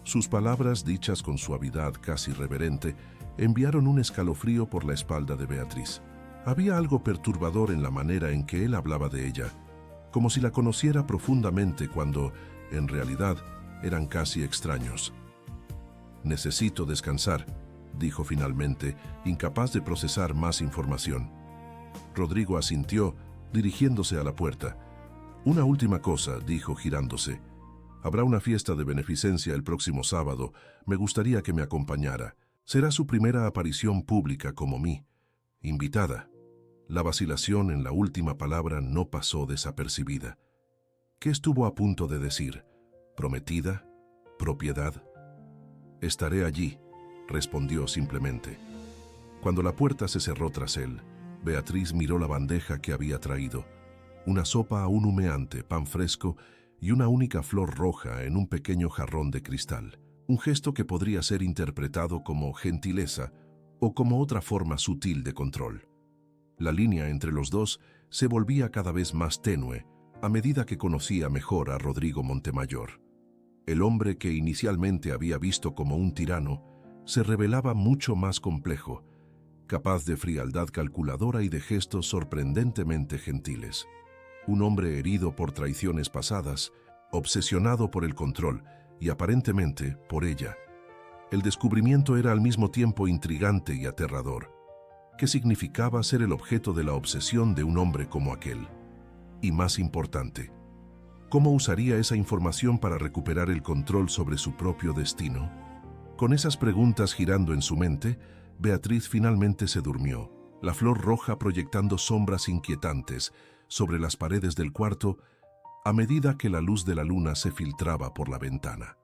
S1: Sus palabras, dichas con suavidad casi reverente, enviaron un escalofrío por la espalda de Beatriz. Había algo perturbador en la manera en que él hablaba de ella, como si la conociera profundamente cuando, en realidad, eran casi extraños. «Necesito descansar», dijo finalmente, incapaz de procesar más información. Rodrigo asintió, dirigiéndose a la puerta. «Una última cosa», dijo girándose. «Habrá una fiesta de beneficencia el próximo sábado. Me gustaría que me acompañara. Será su primera aparición pública como mí. Invitada». La vacilación en la última palabra no pasó desapercibida. ¿Qué estuvo a punto de decir? ¿Prometida? ¿Propiedad? «Estaré allí», respondió simplemente. Cuando la puerta se cerró tras él, Beatriz miró la bandeja que había traído. Una sopa aún humeante, pan fresco y una única flor roja en un pequeño jarrón de cristal. Un gesto que podría ser interpretado como gentileza o como otra forma sutil de control. La línea entre los dos se volvía cada vez más tenue a medida que conocía mejor a Rodrigo Montemayor. El hombre que inicialmente había visto como un tirano se revelaba mucho más complejo, capaz de frialdad calculadora y de gestos sorprendentemente gentiles. Un hombre herido por traiciones pasadas, obsesionado por el control y aparentemente por ella. El descubrimiento era al mismo tiempo intrigante y aterrador. ¿Qué significaba ser el objeto de la obsesión de un hombre como aquel? Y más importante, ¿cómo usaría esa información para recuperar el control sobre su propio destino? Con esas preguntas girando en su mente, Beatriz finalmente se durmió, la flor roja proyectando sombras inquietantes sobre las paredes del cuarto a medida que la luz de la luna se filtraba por la ventana.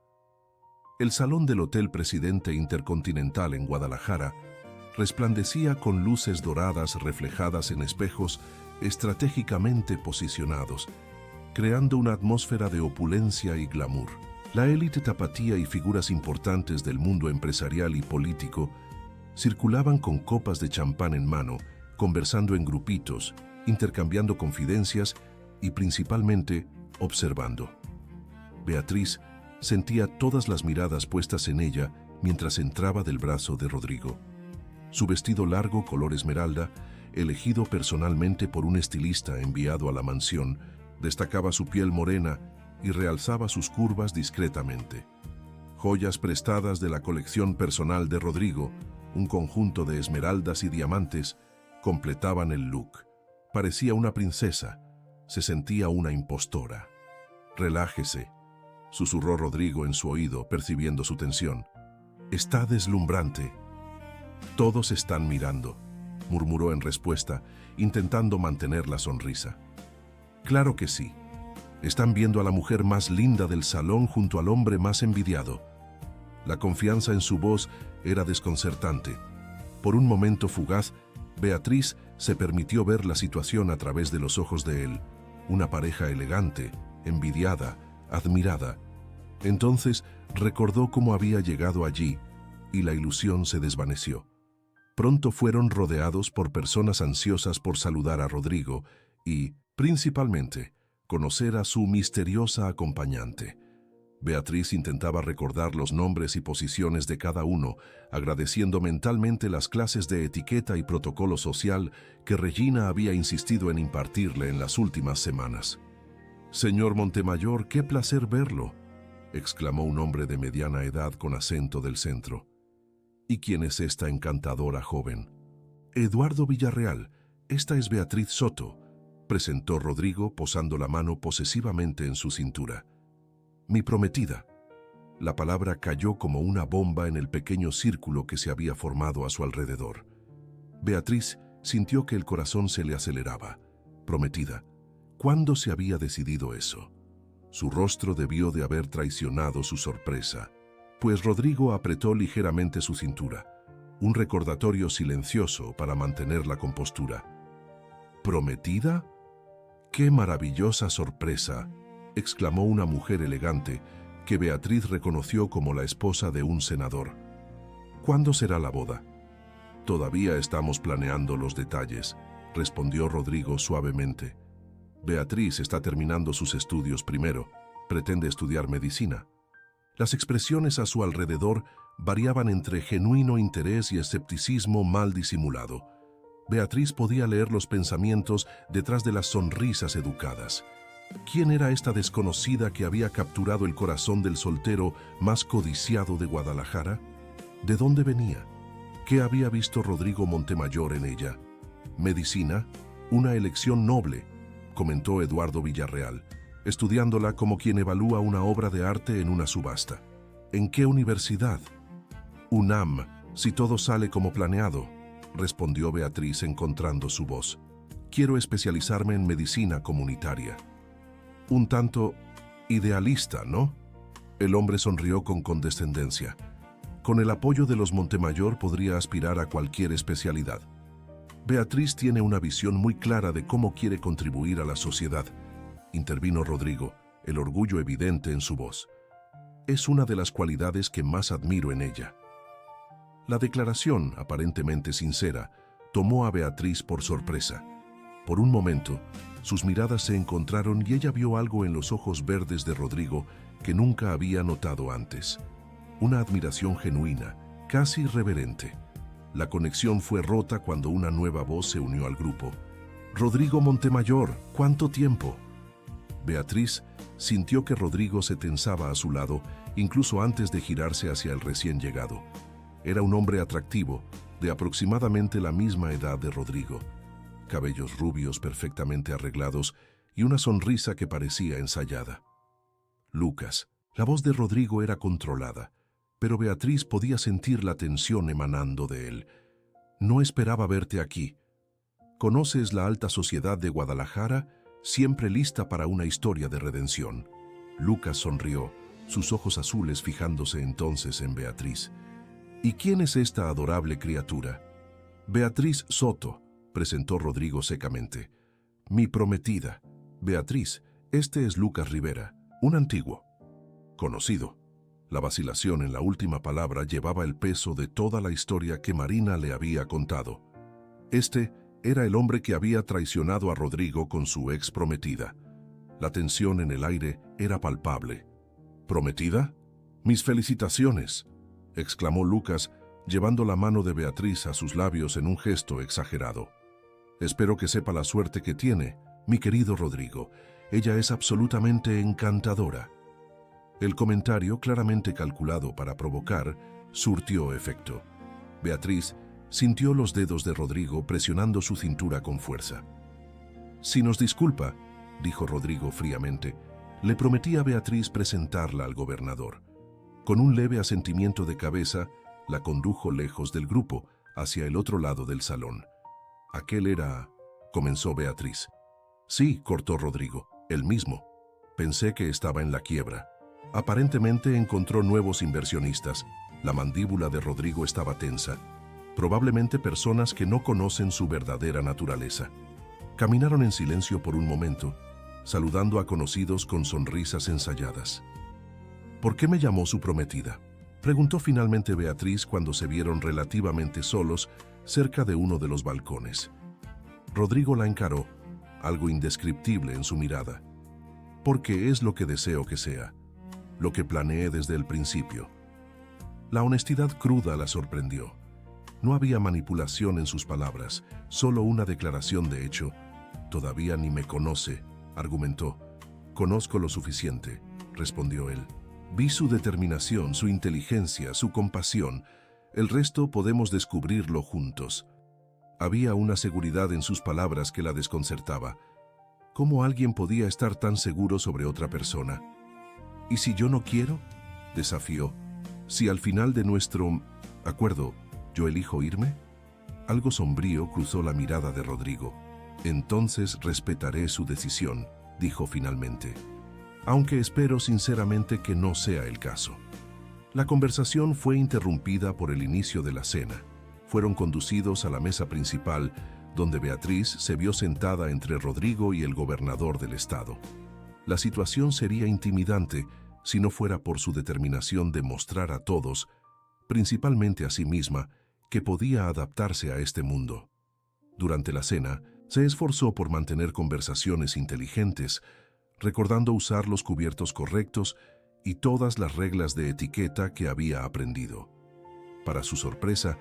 S1: El salón del Hotel Presidente Intercontinental en Guadalajara resplandecía con luces doradas reflejadas en espejos estratégicamente posicionados, creando una atmósfera de opulencia y glamour. La élite tapatía y figuras importantes del mundo empresarial y político circulaban con copas de champán en mano, conversando en grupitos, intercambiando confidencias y principalmente observando. Beatriz sentía todas las miradas puestas en ella mientras entraba del brazo de Rodrigo. Su vestido largo color esmeralda, elegido personalmente por un estilista enviado a la mansión, destacaba su piel morena y realzaba sus curvas discretamente. Joyas prestadas de la colección personal de Rodrigo, un conjunto de esmeraldas y diamantes, completaban el look. Parecía una princesa, se sentía una impostora. «Relájese», susurró Rodrigo en su oído, percibiendo su tensión. «Está deslumbrante». «Todos están mirando», murmuró en respuesta, intentando mantener la sonrisa. «Claro que sí. Están viendo a la mujer más linda del salón junto al hombre más envidiado». La confianza en su voz era desconcertante. Por un momento fugaz, Beatriz se permitió ver la situación a través de los ojos de él, una pareja elegante, envidiada, admirada. Entonces recordó cómo había llegado allí y la ilusión se desvaneció. Pronto fueron rodeados por personas ansiosas por saludar a Rodrigo y, principalmente, conocer a su misteriosa acompañante. Beatriz intentaba recordar los nombres y posiciones de cada uno, agradeciendo mentalmente las clases de etiqueta y protocolo social que Regina había insistido en impartirle en las últimas semanas. «Señor Montemayor, qué placer verlo», exclamó un hombre de mediana edad con acento del centro. «¿Y quién es esta encantadora joven?» «Eduardo Villarreal, esta es Beatriz Soto», presentó Rodrigo posando la mano posesivamente en su cintura. «Mi prometida». La palabra cayó como una bomba en el pequeño círculo que se había formado a su alrededor. Beatriz sintió que el corazón se le aceleraba. Prometida. ¿Cuándo se había decidido eso? Su rostro debió de haber traicionado su sorpresa, pues Rodrigo apretó ligeramente su cintura, un recordatorio silencioso para mantener la compostura. ¿Prometida? ¡Qué maravillosa sorpresa!, exclamó una mujer elegante que Beatriz reconoció como la esposa de un senador. «¿Cuándo será la boda?» «Todavía estamos planeando los detalles», respondió Rodrigo suavemente. «Beatriz está terminando sus estudios primero, pretende estudiar medicina». Las expresiones a su alrededor variaban entre genuino interés y escepticismo mal disimulado. Beatriz podía leer los pensamientos detrás de las sonrisas educadas. ¿Quién era esta desconocida que había capturado el corazón del soltero más codiciado de Guadalajara? ¿De dónde venía? ¿Qué había visto Rodrigo Montemayor en ella? «Medicina, una elección noble», comentó Eduardo Villarreal, estudiándola como quien evalúa una obra de arte en una subasta. «¿En qué universidad?» «UNAM, si todo sale como planeado», respondió Beatriz encontrando su voz. «Quiero especializarme en medicina comunitaria». «Un tanto idealista, ¿no?». El hombre sonrió con condescendencia. «Con el apoyo de los Montemayor podría aspirar a cualquier especialidad. Beatriz tiene una visión muy clara de cómo quiere contribuir a la sociedad», intervino Rodrigo, el orgullo evidente en su voz. «Es una de las cualidades que más admiro en ella». La declaración, aparentemente sincera, tomó a Beatriz por sorpresa. Por un momento, sus miradas se encontraron y ella vio algo en los ojos verdes de Rodrigo que nunca había notado antes. Una admiración genuina, casi reverente. La conexión fue rota cuando una nueva voz se unió al grupo. «Rodrigo Montemayor, ¿cuánto tiempo?». Beatriz sintió que Rodrigo se tensaba a su lado, incluso antes de girarse hacia el recién llegado. Era un hombre atractivo, de aproximadamente la misma edad de Rodrigo. Cabellos rubios perfectamente arreglados y una sonrisa que parecía ensayada. «Lucas». La voz de Rodrigo era controlada, pero Beatriz podía sentir la tensión emanando de él. «No esperaba verte aquí. ¿Conoces la alta sociedad de Guadalajara? Siempre lista para una historia de redención». Lucas sonrió, sus ojos azules fijándose entonces en Beatriz. «¿Y quién es esta adorable criatura?» «Beatriz Soto», presentó Rodrigo secamente. «Mi prometida. Beatriz, este es Lucas Rivera, un antiguo conocido». La vacilación en la última palabra llevaba el peso de toda la historia que Marina le había contado. Este era el hombre que había traicionado a Rodrigo con su ex prometida. La tensión en el aire era palpable. ¿Prometida? Mis felicitaciones, exclamó Lucas, llevando la mano de Beatriz a sus labios en un gesto exagerado. Espero que sepa la suerte que tiene, mi querido Rodrigo. Ella es absolutamente encantadora. El comentario, claramente calculado para provocar, surtió efecto. Beatriz sintió los dedos de Rodrigo presionando su cintura con fuerza. Si nos disculpa, dijo Rodrigo fríamente, le prometí a Beatriz presentarla al gobernador. Con un leve asentimiento de cabeza, la condujo lejos del grupo, hacia el otro lado del salón. Aquel era... comenzó Beatriz. Sí, cortó Rodrigo, el mismo. Pensé que estaba en la quiebra. Aparentemente encontró nuevos inversionistas. La mandíbula de Rodrigo estaba tensa. Probablemente personas que no conocen su verdadera naturaleza. Caminaron en silencio por un momento, saludando a conocidos con sonrisas ensayadas. ¿Por qué me llamó su prometida?, preguntó finalmente Beatriz cuando se vieron relativamente solos cerca de uno de los balcones. Rodrigo la encaró, algo indescriptible en su mirada. Porque es lo que deseo que sea, lo que planeé desde el principio. La honestidad cruda la sorprendió. No había manipulación en sus palabras, solo una declaración de hecho. Todavía ni me conoce, argumentó. Conozco lo suficiente, respondió él. Vi su determinación, su inteligencia, su compasión. El resto podemos descubrirlo juntos. Había una seguridad en sus palabras que la desconcertaba. ¿Cómo alguien podía estar tan seguro sobre otra persona? ¿Y si yo no quiero?, desafió. Si al final de nuestro acuerdo yo elijo irme. Algo sombrío cruzó la mirada de Rodrigo. Entonces respetaré su decisión, dijo finalmente. Aunque espero sinceramente que no sea el caso. La conversación fue interrumpida por el inicio de la cena. Fueron conducidos a la mesa principal, donde Beatriz se vio sentada entre Rodrigo y el gobernador del estado. La situación sería intimidante si no fuera por su determinación de mostrar a todos, principalmente a sí misma, que podía adaptarse a este mundo. Durante la cena, se esforzó por mantener conversaciones inteligentes, recordando usar los cubiertos correctos y todas las reglas de etiqueta que había aprendido. Para su sorpresa,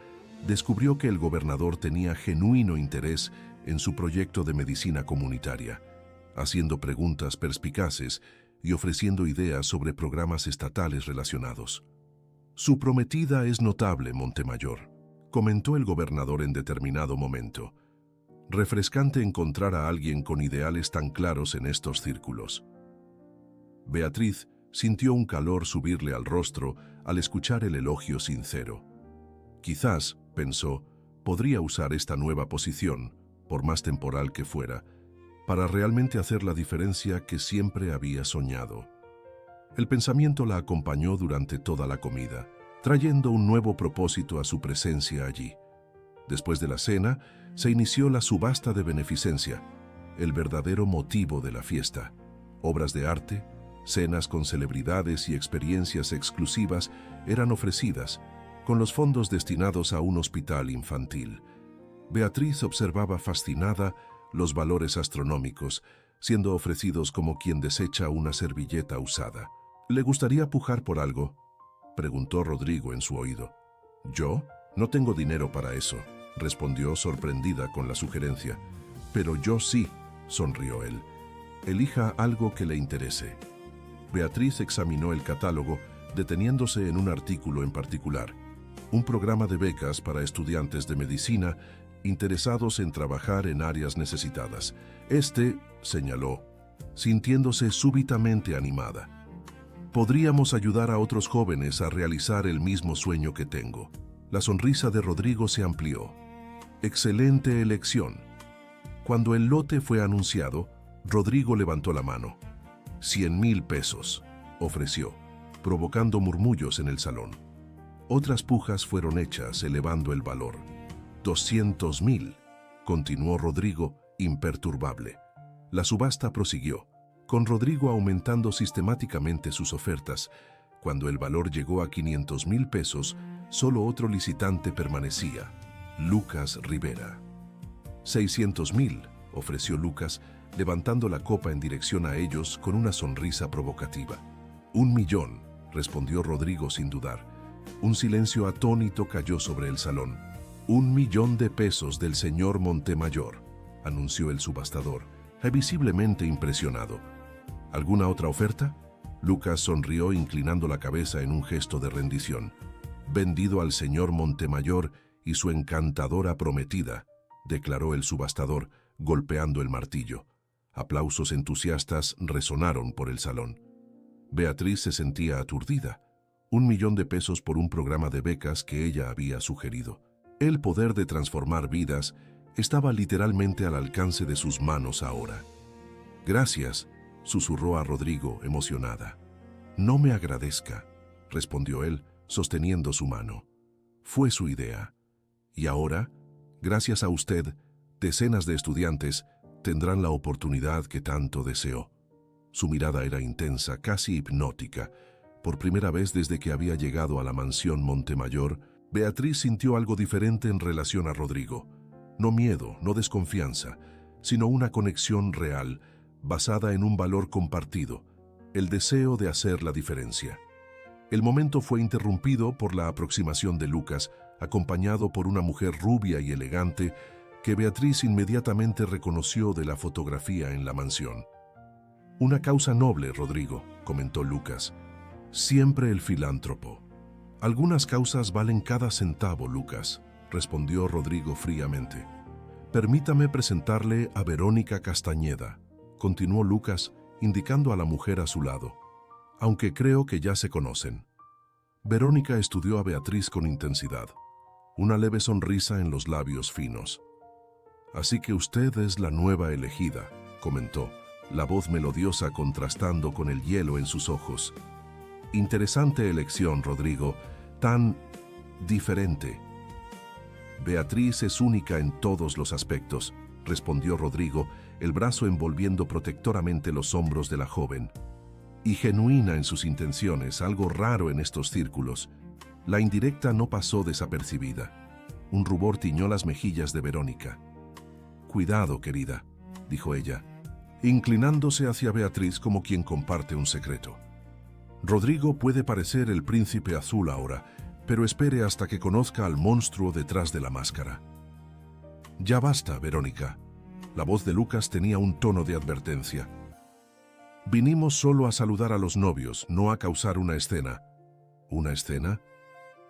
S1: descubrió que el gobernador tenía genuino interés en su proyecto de medicina comunitaria, haciendo preguntas perspicaces y ofreciendo ideas sobre programas estatales relacionados. Su prometida es notable, Montemayor, comentó el gobernador en determinado momento. Refrescante encontrar a alguien con ideales tan claros en estos círculos. Beatriz sintió un calor subirle al rostro al escuchar el elogio sincero. Quizás, pensó, podría usar esta nueva posición, por más temporal que fuera, para realmente hacer la diferencia que siempre había soñado. El pensamiento la acompañó durante toda la comida, trayendo un nuevo propósito a su presencia allí. Después de la cena, se inició la subasta de beneficencia, el verdadero motivo de la fiesta. Obras de arte, cenas con celebridades y experiencias exclusivas eran ofrecidas, con los fondos destinados a un hospital infantil. Beatriz observaba fascinada los valores astronómicos, siendo ofrecidos como quien desecha una servilleta usada. ¿Le gustaría pujar por algo?, preguntó Rodrigo en su oído. ¿Yo? No tengo dinero para eso, respondió sorprendida con la sugerencia. Pero yo sí, sonrió él. Elija algo que le interese. Beatriz examinó el catálogo, deteniéndose en un artículo en particular. Un programa de becas para estudiantes de medicina interesados en trabajar en áreas necesitadas. Señaló, sintiéndose súbitamente animada. Podríamos ayudar a otros jóvenes a realizar el mismo sueño que tengo. La sonrisa de Rodrigo se amplió. Excelente elección. Cuando el lote fue anunciado, Rodrigo levantó la mano. 100,000 pesos, ofreció, provocando murmullos en el salón. Otras pujas fueron hechas, elevando el valor. 200,000, continuó Rodrigo, imperturbable. La subasta prosiguió, con Rodrigo aumentando sistemáticamente sus ofertas. Cuando el valor llegó a 500,000 pesos, solo otro licitante permanecía, Lucas Rivera. 600,000, ofreció Lucas, levantando la copa en dirección a ellos con una sonrisa provocativa. 1.000.000, respondió Rodrigo sin dudar. Un silencio atónito cayó sobre el salón. 1.000.000 de pesos del señor Montemayor, anunció el subastador, visiblemente impresionado. ¿Alguna otra oferta? Lucas sonrió inclinando la cabeza en un gesto de rendición. Vendido al señor Montemayor y su encantadora prometida, declaró el subastador, golpeando el martillo. Aplausos entusiastas resonaron por el salón. Beatriz se sentía aturdida. 1.000.000 de pesos por un programa de becas que ella había sugerido. El poder de transformar vidas estaba literalmente al alcance de sus manos ahora. Gracias, susurró a Rodrigo, emocionada. No me agradezca, respondió él, sosteniendo su mano. Fue su idea. Y ahora, gracias a usted, decenas de estudiantes tendrán la oportunidad que tanto deseó. Su mirada era intensa, casi hipnótica. Por primera vez desde que había llegado a la mansión Montemayor, Beatriz sintió algo diferente en relación a Rodrigo. No miedo, no desconfianza, sino una conexión real, basada en un valor compartido, el deseo de hacer la diferencia. El momento fue interrumpido por la aproximación de Lucas, acompañado por una mujer rubia y elegante que Beatriz inmediatamente reconoció de la fotografía en la mansión. Una causa noble, Rodrigo, comentó Lucas. Siempre el filántropo. Algunas causas valen cada centavo, Lucas, respondió Rodrigo fríamente. Permítame presentarle a Verónica Castañeda, continuó Lucas, indicando a la mujer a su lado, aunque creo que ya se conocen. Verónica estudió a Beatriz con intensidad, una leve sonrisa en los labios finos. Así que usted es la nueva elegida, comentó, la voz melodiosa contrastando con el hielo en sus ojos. Interesante elección, Rodrigo, tan diferente. Beatriz es única en todos los aspectos, respondió Rodrigo, el brazo envolviendo protectoramente los hombros de la joven. Y genuina en sus intenciones, algo raro en estos círculos. La indirecta no pasó desapercibida. Un rubor tiñó las mejillas de Verónica. Cuidado, querida, dijo ella, inclinándose hacia Beatriz como quien comparte un secreto. Rodrigo puede parecer el príncipe azul ahora, pero espere hasta que conozca al monstruo detrás de la máscara. Ya basta, Verónica. La voz de Lucas tenía un tono de advertencia. Vinimos solo a saludar a los novios, no a causar una escena. ¿Una escena?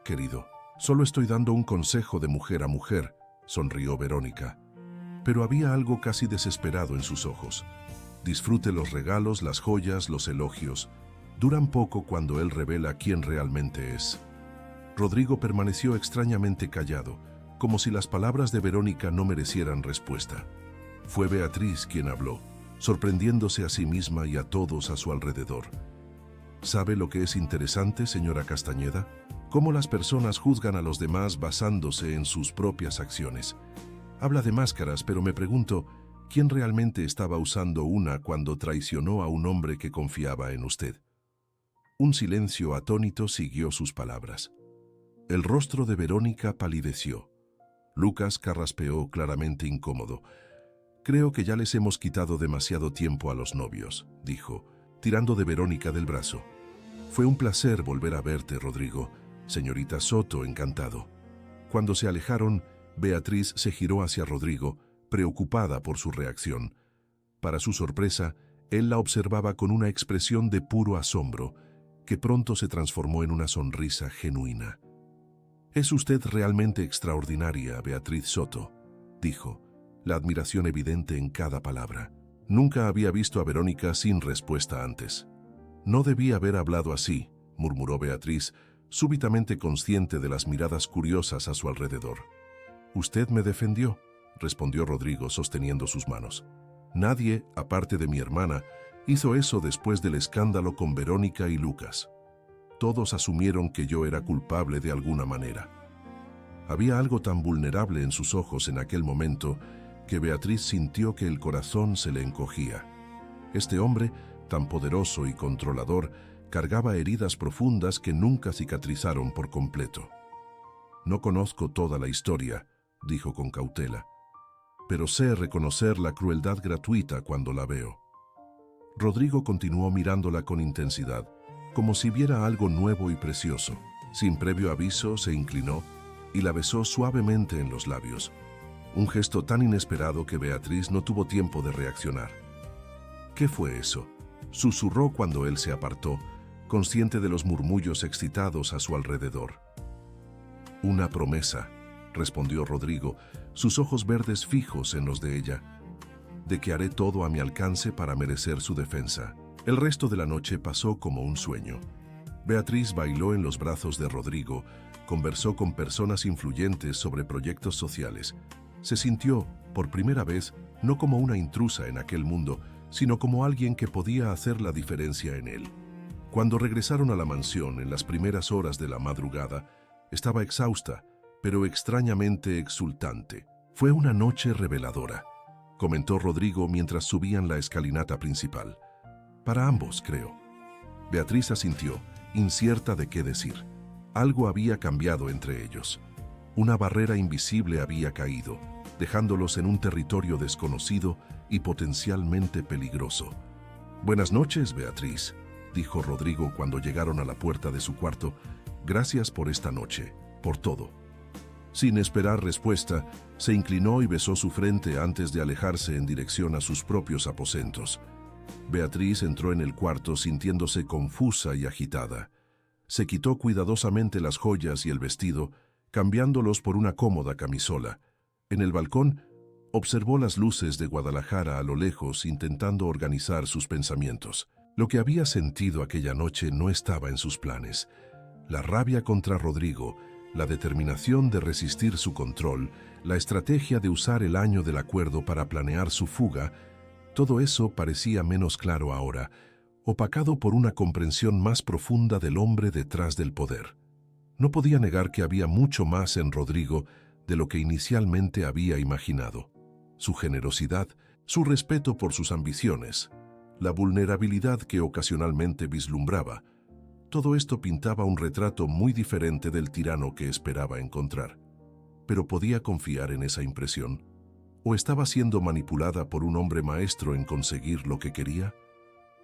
S1: Querido, solo estoy dando un consejo de mujer a mujer, sonrió Verónica. Pero había algo casi desesperado en sus ojos. Disfrute los regalos, las joyas, los elogios. Duran poco cuando él revela quién realmente es. Rodrigo permaneció extrañamente callado, como si las palabras de Verónica no merecieran respuesta. Fue Beatriz quien habló, sorprendiéndose a sí misma y a todos a su alrededor. ¿Sabe lo que es interesante, señora Castañeda? Cómo las personas juzgan a los demás basándose en sus propias acciones. Habla de máscaras, pero me pregunto, ¿quién realmente estaba usando una cuando traicionó a un hombre que confiaba en usted? Un silencio atónito siguió sus palabras. El rostro de Verónica palideció. Lucas carraspeó claramente incómodo. Creo que ya les hemos quitado demasiado tiempo a los novios, dijo, tirando de Verónica del brazo. Fue un placer volver a verte, Rodrigo. Señorita Soto, encantado. Cuando se alejaron, Beatriz se giró hacia Rodrigo, preocupada por su reacción. Para su sorpresa, él la observaba con una expresión de puro asombro, que pronto se transformó en una sonrisa genuina. «Es usted realmente extraordinaria, Beatriz Soto», dijo, la admiración evidente en cada palabra. Nunca había visto a Verónica sin respuesta antes. «No debía haber hablado así», murmuró Beatriz, súbitamente consciente de las miradas curiosas a su alrededor. «Usted me defendió», respondió Rodrigo sosteniendo sus manos. «Nadie, aparte de mi hermana, hizo eso después del escándalo con Verónica y Lucas. Todos asumieron que yo era culpable de alguna manera». Había algo tan vulnerable en sus ojos en aquel momento que Beatriz sintió que el corazón se le encogía. Este hombre, tan poderoso y controlador, cargaba heridas profundas que nunca cicatrizaron por completo. «No conozco toda la historia», dijo con cautela, «pero sé reconocer la crueldad gratuita cuando la veo». Rodrigo continuó mirándola con intensidad, como si viera algo nuevo y precioso. Sin previo aviso, se inclinó y la besó suavemente en los labios. Un gesto tan inesperado que Beatriz no tuvo tiempo de reaccionar. ¿Qué fue eso?, susurró cuando él se apartó, consciente de los murmullos excitados a su alrededor. Una promesa, respondió Rodrigo, sus ojos verdes fijos en los de ella, de que haré todo a mi alcance para merecer su defensa. El resto de la noche pasó como un sueño. Beatriz bailó en los brazos de Rodrigo, conversó con personas influyentes sobre proyectos sociales. Se sintió, por primera vez, no como una intrusa en aquel mundo, sino como alguien que podía hacer la diferencia en él. Cuando regresaron a la mansión en las primeras horas de la madrugada, estaba exhausta, pero extrañamente exultante. Fue una noche reveladora, comentó Rodrigo mientras subían la escalinata principal. Para ambos, creo. Beatriz asintió, incierta de qué decir. Algo había cambiado entre ellos. Una barrera invisible había caído, dejándolos en un territorio desconocido y potencialmente peligroso. «Buenas noches, Beatriz», dijo Rodrigo cuando llegaron a la puerta de su cuarto. «Gracias por esta noche, por todo». Sin esperar respuesta, se inclinó y besó su frente antes de alejarse en dirección a sus propios aposentos. Beatriz entró en el cuarto sintiéndose confusa y agitada. Se quitó cuidadosamente las joyas y el vestido, cambiándolos por una cómoda camisola. En el balcón, observó las luces de Guadalajara a lo lejos, intentando organizar sus pensamientos. Lo que había sentido aquella noche no estaba en sus planes. La rabia contra Rodrigo, la determinación de resistir su control, la estrategia de usar el año del acuerdo para planear su fuga, todo eso parecía menos claro ahora, opacado por una comprensión más profunda del hombre detrás del poder. No podía negar que había mucho más en Rodrigo de lo que inicialmente había imaginado. Su generosidad, su respeto por sus ambiciones, la vulnerabilidad que ocasionalmente vislumbraba, todo esto pintaba un retrato muy diferente del tirano que esperaba encontrar. ¿Pero podía confiar en esa impresión? ¿O estaba siendo manipulada por un hombre maestro en conseguir lo que quería?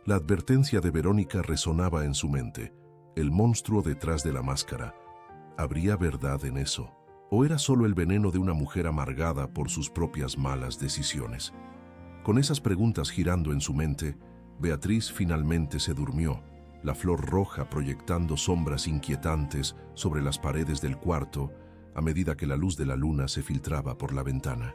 S1: La advertencia de Verónica resonaba en su mente. El monstruo detrás de la máscara. ¿Habría verdad en eso? ¿O era solo el veneno de una mujer amargada por sus propias malas decisiones? Con esas preguntas girando en su mente, Beatriz finalmente se durmió, la flor roja proyectando sombras inquietantes sobre las paredes del cuarto a medida que la luz de la luna se filtraba por la ventana.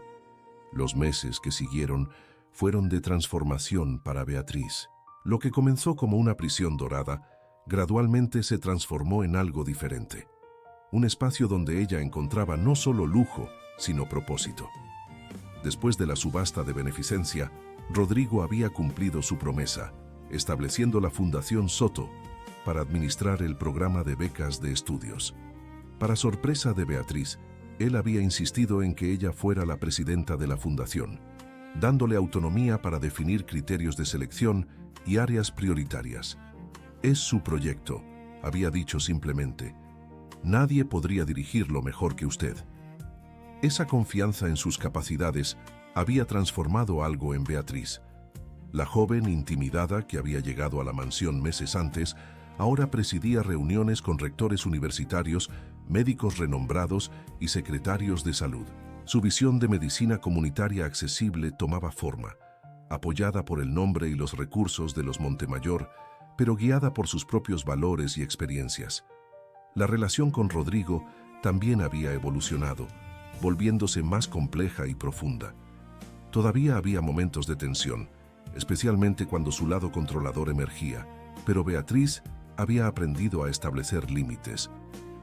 S1: Los meses que siguieron fueron de transformación para Beatriz. Lo que comenzó como una prisión dorada, gradualmente se transformó en algo diferente. Un espacio donde ella encontraba no solo lujo, sino propósito. Después de la subasta de beneficencia, Rodrigo había cumplido su promesa, estableciendo la Fundación Soto para administrar el programa de becas de estudios. Para sorpresa de Beatriz, él había insistido en que ella fuera la presidenta de la fundación, dándole autonomía para definir criterios de selección y áreas prioritarias. Es su proyecto, había dicho simplemente. Nadie podría dirigirlo mejor que usted. Esa confianza en sus capacidades había transformado algo en Beatriz. La joven intimidada que había llegado a la mansión meses antes, ahora presidía reuniones con rectores universitarios, médicos renombrados y secretarios de salud. Su visión de medicina comunitaria accesible tomaba forma, apoyada por el nombre y los recursos de los Montemayor, pero guiada por sus propios valores y experiencias. La relación con Rodrigo también había evolucionado, volviéndose más compleja y profunda. Todavía había momentos de tensión, especialmente cuando su lado controlador emergía, pero Beatriz había aprendido a establecer límites,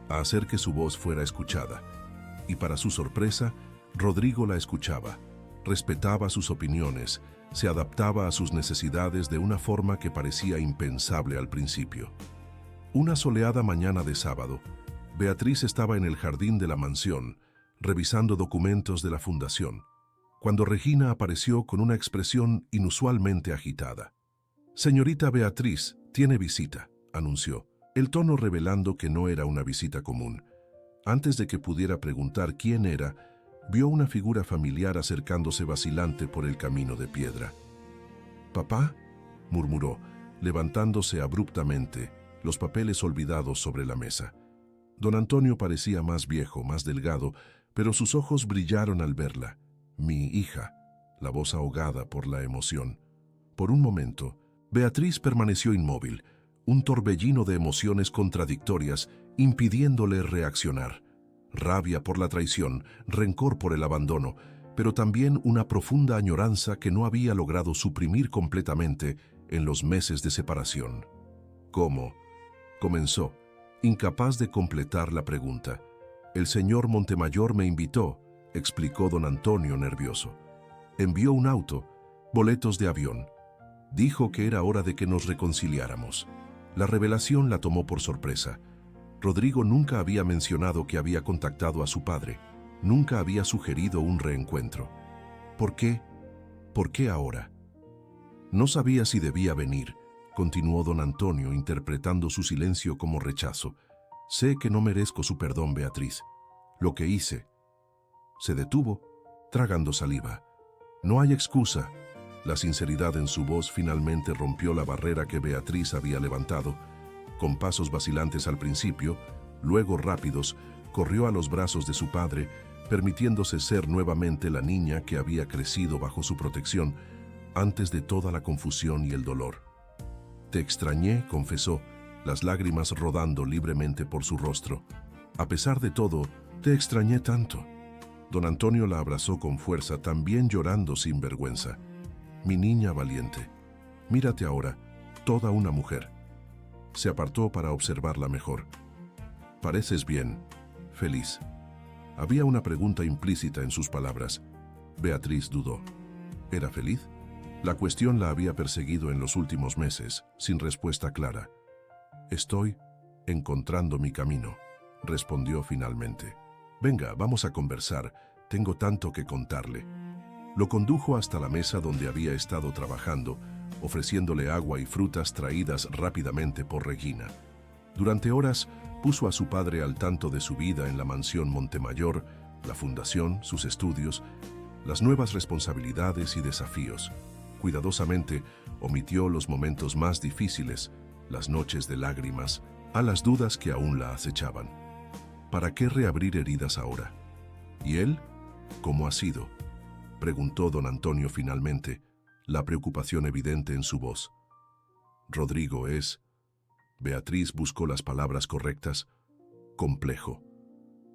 S1: a hacer que su voz fuera escuchada. Y para su sorpresa, Rodrigo la escuchaba, respetaba sus opiniones, se adaptaba a sus necesidades de una forma que parecía impensable al principio. Una soleada mañana de sábado, Beatriz estaba en el jardín de la mansión, revisando documentos de la fundación, cuando Regina apareció con una expresión inusualmente agitada. «Señorita Beatriz, tiene visita», anunció, el tono revelando que no era una visita común. Antes de que pudiera preguntar quién era, vio una figura familiar acercándose vacilante por el camino de piedra. «¿Papá?», murmuró, levantándose abruptamente, los papeles olvidados sobre la mesa. Don Antonio parecía más viejo, más delgado, pero sus ojos brillaron al verla. Mi hija, la voz ahogada por la emoción. Por un momento, Beatriz permaneció inmóvil, un torbellino de emociones contradictorias impidiéndole reaccionar. Rabia por la traición, rencor por el abandono, pero también una profunda añoranza que no había logrado suprimir completamente en los meses de separación. ¿Cómo? Comenzó, incapaz de completar la pregunta. El señor Montemayor me invitó, explicó don Antonio nervioso. Envió un auto, boletos de avión. Dijo que era hora de que nos reconciliáramos. La revelación la tomó por sorpresa. Rodrigo nunca había mencionado que había contactado a su padre. Nunca había sugerido un reencuentro. ¿Por qué? ¿Por qué ahora? No sabía si debía venir, continuó don Antonio interpretando su silencio como rechazo. Sé que no merezco su perdón, Beatriz. Lo que hice. Se detuvo, tragando saliva. No hay excusa. La sinceridad en su voz finalmente rompió la barrera que Beatriz había levantado. Con pasos vacilantes al principio, luego rápidos, corrió a los brazos de su padre, permitiéndose ser nuevamente la niña que había crecido bajo su protección antes de toda la confusión y el dolor. Te extrañé, confesó, las lágrimas rodando libremente por su rostro. A pesar de todo, te extrañé tanto. Don Antonio la abrazó con fuerza, también llorando sin vergüenza. Mi niña valiente, mírate ahora, toda una mujer. Se apartó para observarla mejor. Pareces bien, feliz. Había una pregunta implícita en sus palabras. Beatriz dudó. ¿Era feliz? La cuestión la había perseguido en los últimos meses, sin respuesta clara. Estoy encontrando mi camino, respondió finalmente. Venga, vamos a conversar, tengo tanto que contarle. Lo condujo hasta la mesa donde había estado trabajando, ofreciéndole agua y frutas traídas rápidamente por Regina. Durante horas puso a su padre al tanto de su vida en la mansión Montemayor, la fundación, sus estudios, las nuevas responsabilidades y desafíos. Cuidadosamente omitió los momentos más difíciles, las noches de lágrimas, a las dudas que aún la acechaban. ¿Para qué reabrir heridas ahora? ¿Y él? ¿Cómo ha sido?, preguntó don Antonio finalmente, la preocupación evidente en su voz. Rodrigo es... Beatriz buscó las palabras correctas. Complejo.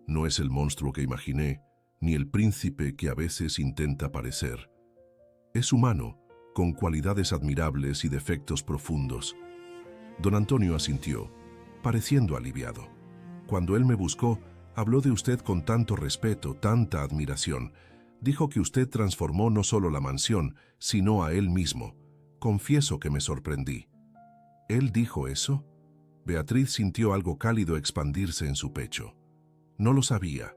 S1: No es el monstruo que imaginé, ni el príncipe que a veces intenta parecer. Es humano, con cualidades admirables y defectos profundos. Don Antonio asintió, pareciendo aliviado. Cuando él me buscó, habló de usted con tanto respeto, tanta admiración. Dijo que usted transformó no solo la mansión, sino a él mismo. Confieso que me sorprendí. ¿Él dijo eso? Beatriz sintió algo cálido expandirse en su pecho. No lo sabía.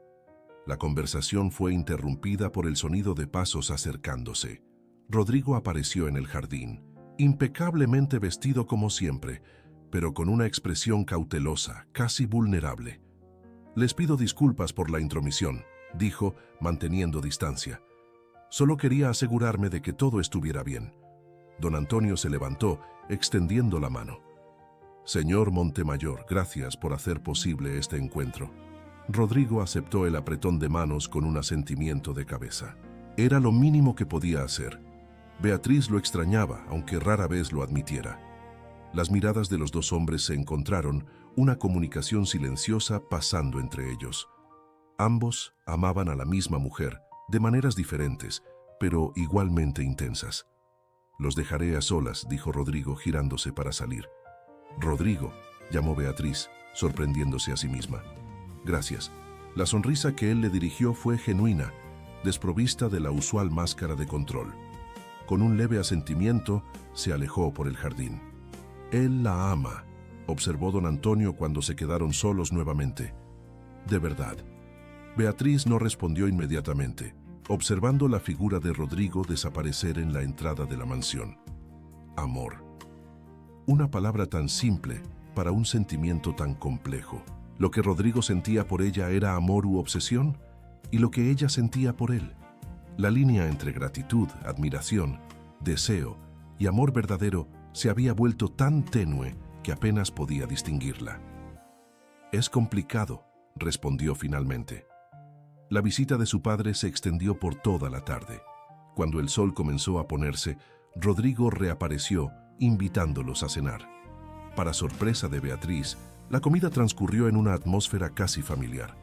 S1: La conversación fue interrumpida por el sonido de pasos acercándose. Rodrigo apareció en el jardín, impecablemente vestido como siempre, pero con una expresión cautelosa, casi vulnerable. Les pido disculpas por la intromisión, dijo, manteniendo distancia. Solo quería asegurarme de que todo estuviera bien. Don Antonio se levantó, extendiendo la mano. Señor Montemayor, gracias por hacer posible este encuentro. Rodrigo aceptó el apretón de manos con un asentimiento de cabeza. Era lo mínimo que podía hacer. Beatriz lo extrañaba, aunque rara vez lo admitiera. Las miradas de los dos hombres se encontraron, una comunicación silenciosa pasando entre ellos. Ambos amaban a la misma mujer, de maneras diferentes, pero igualmente intensas. Los dejaré a solas, dijo Rodrigo, girándose para salir. Rodrigo, llamó Beatriz, sorprendiéndose a sí misma. Gracias. La sonrisa que él le dirigió fue genuina, desprovista de la usual máscara de control. Con un leve asentimiento, se alejó por el jardín. Él la ama, observó don Antonio cuando se quedaron solos nuevamente. De verdad. Beatriz no respondió inmediatamente, observando la figura de Rodrigo desaparecer en la entrada de la mansión. Amor. Una palabra tan simple para un sentimiento tan complejo. Lo que Rodrigo sentía por ella era amor u obsesión, y lo que ella sentía por él. La línea entre gratitud, admiración, deseo y amor verdadero se había vuelto tan tenue que apenas podía distinguirla. «Es complicado», respondió finalmente. La visita de su padre se extendió por toda la tarde. Cuando el sol comenzó a ponerse, Rodrigo reapareció, invitándolos a cenar. Para sorpresa de Beatriz, la comida transcurrió en una atmósfera casi familiar,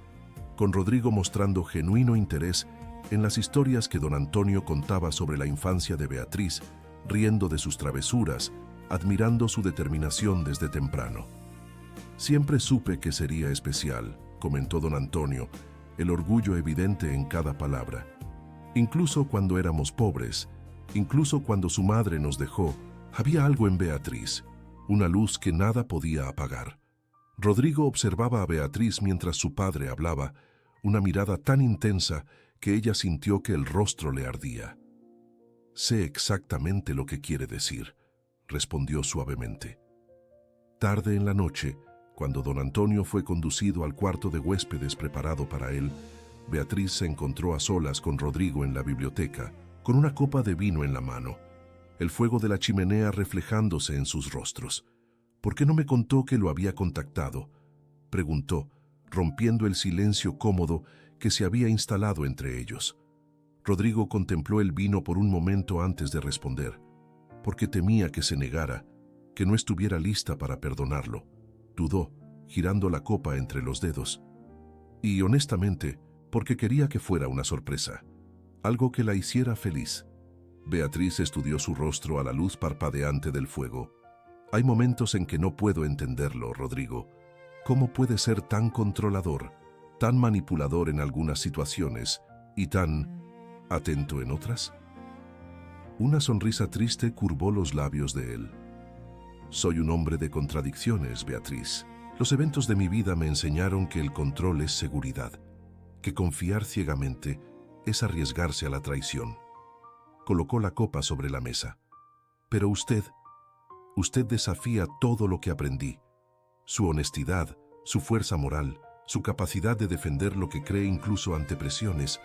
S1: con Rodrigo mostrando genuino interés en las historias que don Antonio contaba sobre la infancia de Beatriz, riendo de sus travesuras, admirando su determinación desde temprano. «Siempre supe que sería especial», comentó don Antonio, el orgullo evidente en cada palabra. «Incluso cuando éramos pobres, incluso cuando su madre nos dejó, había algo en Beatriz, una luz que nada podía apagar». Rodrigo observaba a Beatriz mientras su padre hablaba, una mirada tan intensa que ella sintió que el rostro le ardía. «Sé exactamente lo que quiere decir», respondió suavemente. Tarde en la noche, cuando don Antonio fue conducido al cuarto de huéspedes preparado para él, Beatriz se encontró a solas con Rodrigo en la biblioteca, con una copa de vino en la mano, el fuego de la chimenea reflejándose en sus rostros. «¿Por qué no me contó que lo había contactado?», preguntó, rompiendo el silencio cómodo que se había instalado entre ellos. Rodrigo contempló el vino por un momento antes de responder, porque temía que se negara, que no estuviera lista para perdonarlo. Dudó, girando la copa entre los dedos. Y honestamente, porque quería que fuera una sorpresa, algo que la hiciera feliz. Beatriz estudió su rostro a la luz parpadeante del fuego. «Hay momentos en que no puedo entenderlo, Rodrigo. ¿Cómo puede ser tan controlador, tan manipulador en algunas situaciones y tan atento en otras?» Una sonrisa triste curvó los labios de él. «Soy un hombre de contradicciones, Beatriz. Los eventos de mi vida me enseñaron que el control es seguridad, que confiar ciegamente es arriesgarse a la traición». Colocó la copa sobre la mesa. «Pero usted desafía todo lo que aprendí. Su honestidad, su fuerza moral, su capacidad de defender lo que cree incluso ante presiones,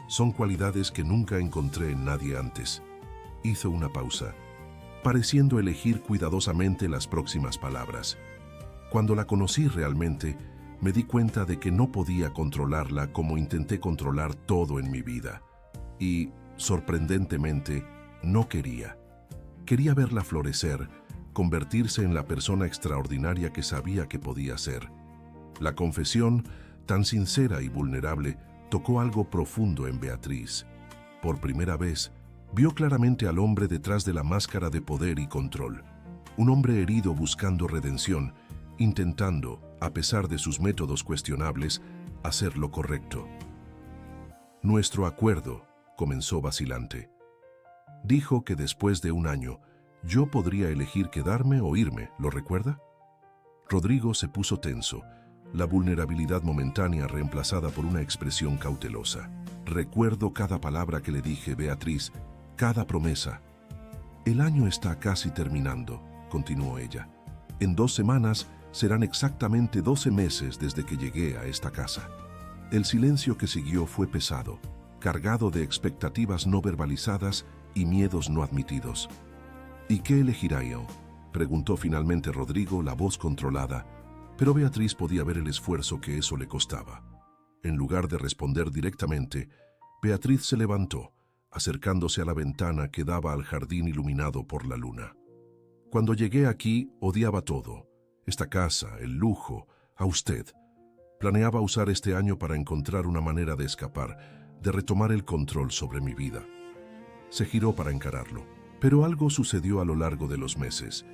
S1: son cualidades que nunca encontré en nadie antes». Hizo una pausa, pareciendo elegir cuidadosamente las próximas palabras. «Cuando la conocí realmente, me di cuenta de que no podía controlarla como intenté controlar todo en mi vida. Y, sorprendentemente, no quería. Quería verla florecer, convertirse en la persona extraordinaria que sabía que podía ser». La confesión, tan sincera y vulnerable, tocó algo profundo en Beatriz. Por primera vez, vio claramente al hombre detrás de la máscara de poder y control. Un hombre herido buscando redención, intentando, a pesar de sus métodos cuestionables, hacer lo correcto. «Nuestro acuerdo», comenzó vacilante. «Dijo que después de un año, yo podría elegir quedarme o irme, ¿lo recuerda?». Rodrigo se puso tenso, la vulnerabilidad momentánea reemplazada por una expresión cautelosa. «Recuerdo cada palabra que le dije, Beatriz, cada promesa». «El año está casi terminando», continuó ella. «En 2 semanas serán exactamente 12 meses desde que llegué a esta casa». El silencio que siguió fue pesado, cargado de expectativas no verbalizadas y miedos no admitidos. «¿Y qué elegirá yo?», preguntó finalmente Rodrigo, la voz controlada, pero Beatriz podía ver el esfuerzo que eso le costaba. En lugar de responder directamente, Beatriz se levantó, acercándose a la ventana que daba al jardín iluminado por la luna. «Cuando llegué aquí, odiaba todo. Esta casa, el lujo, a usted. Planeaba usar este año para encontrar una manera de escapar, de retomar el control sobre mi vida». Se giró para encararlo, pero algo sucedió a lo largo de los meses.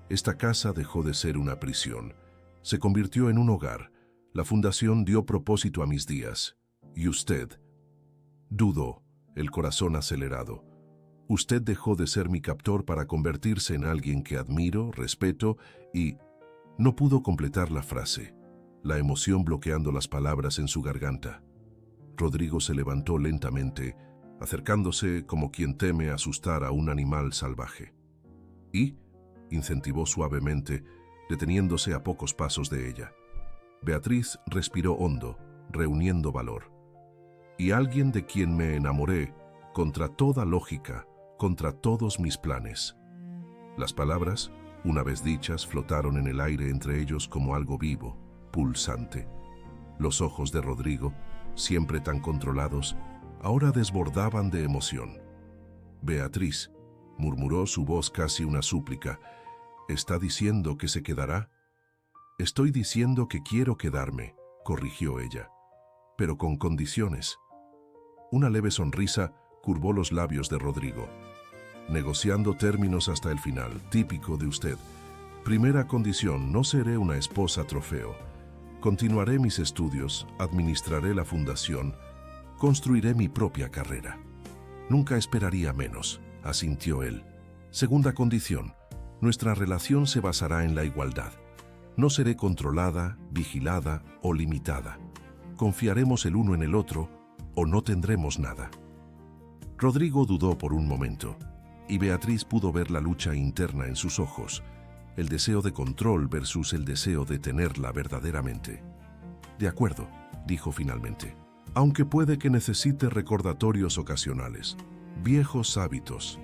S1: Esta casa dejó de ser una prisión. Se convirtió en un hogar. La fundación dio propósito a mis días. Y usted. Dudó, el corazón acelerado. Usted dejó de ser mi captor para convertirse en alguien que admiro, respeto y... No pudo completar la frase, la emoción bloqueando las palabras en su garganta. Rodrigo se levantó lentamente, acercándose como quien teme asustar a un animal salvaje. «¿Y?», incentivó suavemente, deteniéndose a pocos pasos de ella. Beatriz respiró hondo, reuniendo valor. «Y alguien de quien me enamoré, contra toda lógica, contra todos mis planes». Las palabras, Una vez dichas, flotaron en el aire entre ellos como algo vivo, pulsante. Los ojos de Rodrigo, siempre tan controlados, ahora desbordaban de emoción. «Beatriz», murmuró su voz casi una súplica, «¿está diciendo que se quedará?» «Estoy diciendo que quiero quedarme», corrigió ella, «pero con condiciones». Una leve sonrisa curvó los labios de Rodrigo. «Negociando términos hasta el final, típico de usted. Primera condición, no seré una esposa trofeo. Continuaré mis estudios, administraré la fundación, construiré mi propia carrera». «Nunca esperaría menos», asintió él. «Segunda condición, nuestra relación se basará en la igualdad. No seré controlada, vigilada o limitada. Confiaremos el uno en el otro o no tendremos nada». Rodrigo dudó por un momento, y Beatriz pudo ver la lucha interna en sus ojos, el deseo de control versus el deseo de tenerla verdaderamente. «De acuerdo», dijo finalmente, «aunque puede que necesite recordatorios ocasionales, viejos hábitos».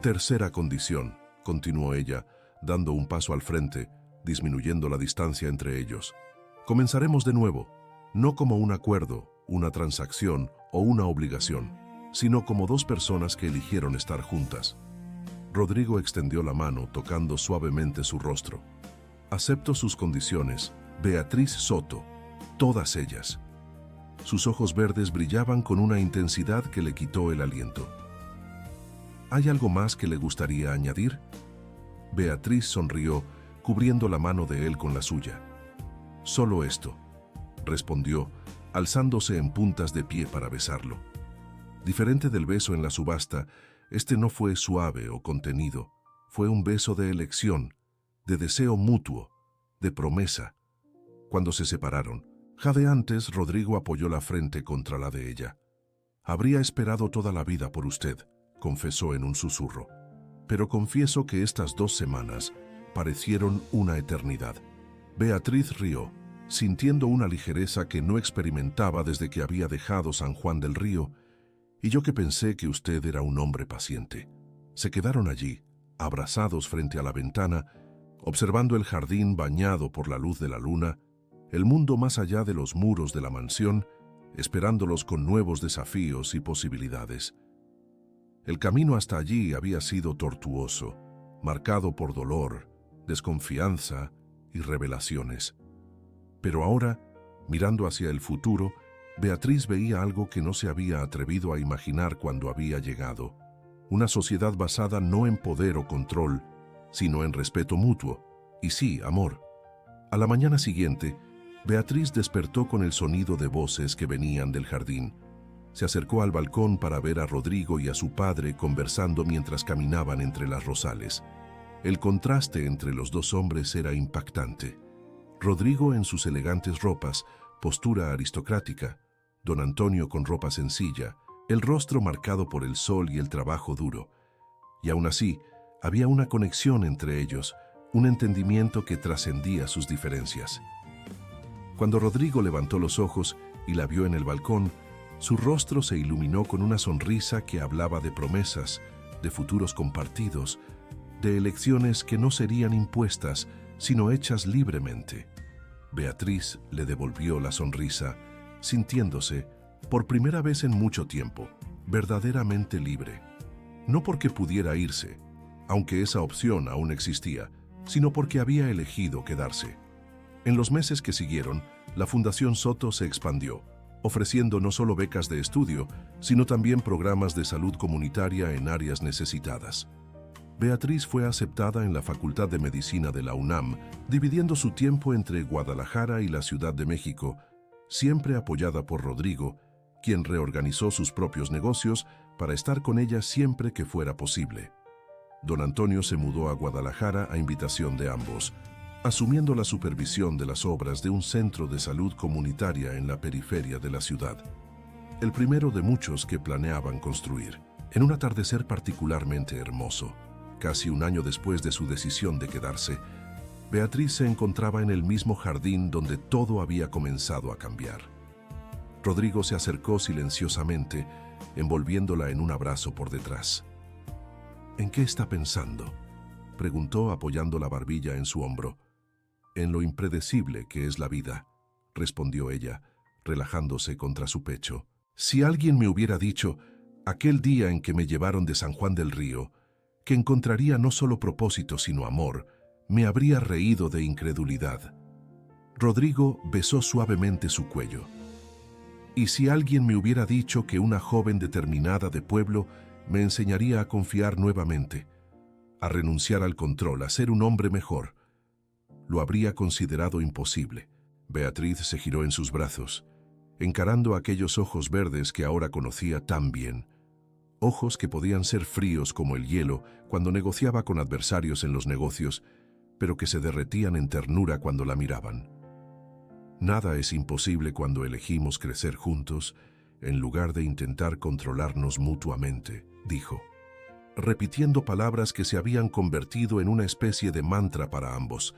S1: «Tercera condición», continuó ella, dando un paso al frente, disminuyendo la distancia entre ellos. «Comenzaremos de nuevo, no como un acuerdo, una transacción o una obligación, sino como dos personas que eligieron estar juntas». Rodrigo extendió la mano, tocando suavemente su rostro. «Acepto sus condiciones, Beatriz Soto, todas ellas». Sus ojos verdes brillaban con una intensidad que le quitó el aliento. «¿Hay algo más que le gustaría añadir?» Beatriz sonrió, cubriendo la mano de él con la suya. «Solo esto», respondió, alzándose en puntas de pie para besarlo. Diferente del beso en la subasta, este no fue suave o contenido, fue un beso de elección, de deseo mutuo, de promesa. Cuando se separaron, jadeantes, Rodrigo apoyó la frente contra la de ella. «Habría esperado toda la vida por usted», confesó en un susurro. «Pero confieso que estas 2 semanas parecieron una eternidad». Beatriz rió, sintiendo una ligereza que no experimentaba desde que había dejado San Juan del Río. «Y yo que pensé que usted era un hombre paciente». Se quedaron allí, abrazados frente a la ventana, observando el jardín bañado por la luz de la luna, el mundo más allá de los muros de la mansión, esperándolos con nuevos desafíos y posibilidades. El camino hasta allí había sido tortuoso, marcado por dolor, desconfianza y revelaciones. Pero ahora, mirando hacia el futuro, Beatriz veía algo que no se había atrevido a imaginar cuando había llegado. Una sociedad basada no en poder o control, sino en respeto mutuo, y sí, amor. A la mañana siguiente, Beatriz despertó con el sonido de voces que venían del jardín. Se acercó al balcón para ver a Rodrigo y a su padre conversando mientras caminaban entre las rosales. El contraste entre los dos hombres era impactante. Rodrigo en sus elegantes ropas, postura aristocrática, don Antonio con ropa sencilla, el rostro marcado por el sol y el trabajo duro. Y aún así, había una conexión entre ellos, un entendimiento que trascendía sus diferencias. Cuando Rodrigo levantó los ojos y la vio en el balcón, su rostro se iluminó con una sonrisa que hablaba de promesas, de futuros compartidos, de elecciones que no serían impuestas, sino hechas libremente. Beatriz le devolvió la sonrisa, sintiéndose, por primera vez en mucho tiempo, verdaderamente libre. No porque pudiera irse, aunque esa opción aún existía, sino porque había elegido quedarse. En los meses que siguieron, la Fundación Soto se expandió, ofreciendo no solo becas de estudio, sino también programas de salud comunitaria en áreas necesitadas. Beatriz fue aceptada en la Facultad de Medicina de la UNAM, dividiendo su tiempo entre Guadalajara y la Ciudad de México, siempre apoyada por Rodrigo, quien reorganizó sus propios negocios para estar con ella siempre que fuera posible. Don Antonio se mudó a Guadalajara a invitación de ambos, asumiendo la supervisión de las obras de un centro de salud comunitaria en la periferia de la ciudad, el primero de muchos que planeaban construir. En un atardecer particularmente hermoso, casi un año después de su decisión de quedarse, Beatriz se encontraba en el mismo jardín donde todo había comenzado a cambiar. Rodrigo se acercó silenciosamente, envolviéndola en un abrazo por detrás. «¿En qué está pensando?», preguntó apoyando la barbilla en su hombro. En lo impredecible que es la vida, respondió ella, relajándose contra su pecho. Si alguien me hubiera dicho, aquel día en que me llevaron de San Juan del Río, que encontraría no solo propósito sino amor, me habría reído de incredulidad. Rodrigo besó suavemente su cuello. Y si alguien me hubiera dicho que una joven determinada de pueblo me enseñaría a confiar nuevamente, a renunciar al control, a ser un hombre mejor, lo habría considerado imposible. Beatriz se giró en sus brazos, encarando aquellos ojos verdes que ahora conocía tan bien. Ojos que podían ser fríos como el hielo cuando negociaba con adversarios en los negocios, pero que se derretían en ternura cuando la miraban. Nada es imposible cuando elegimos crecer juntos, en lugar de intentar controlarnos mutuamente, dijo, repitiendo palabras que se habían convertido en una especie de mantra para ambos.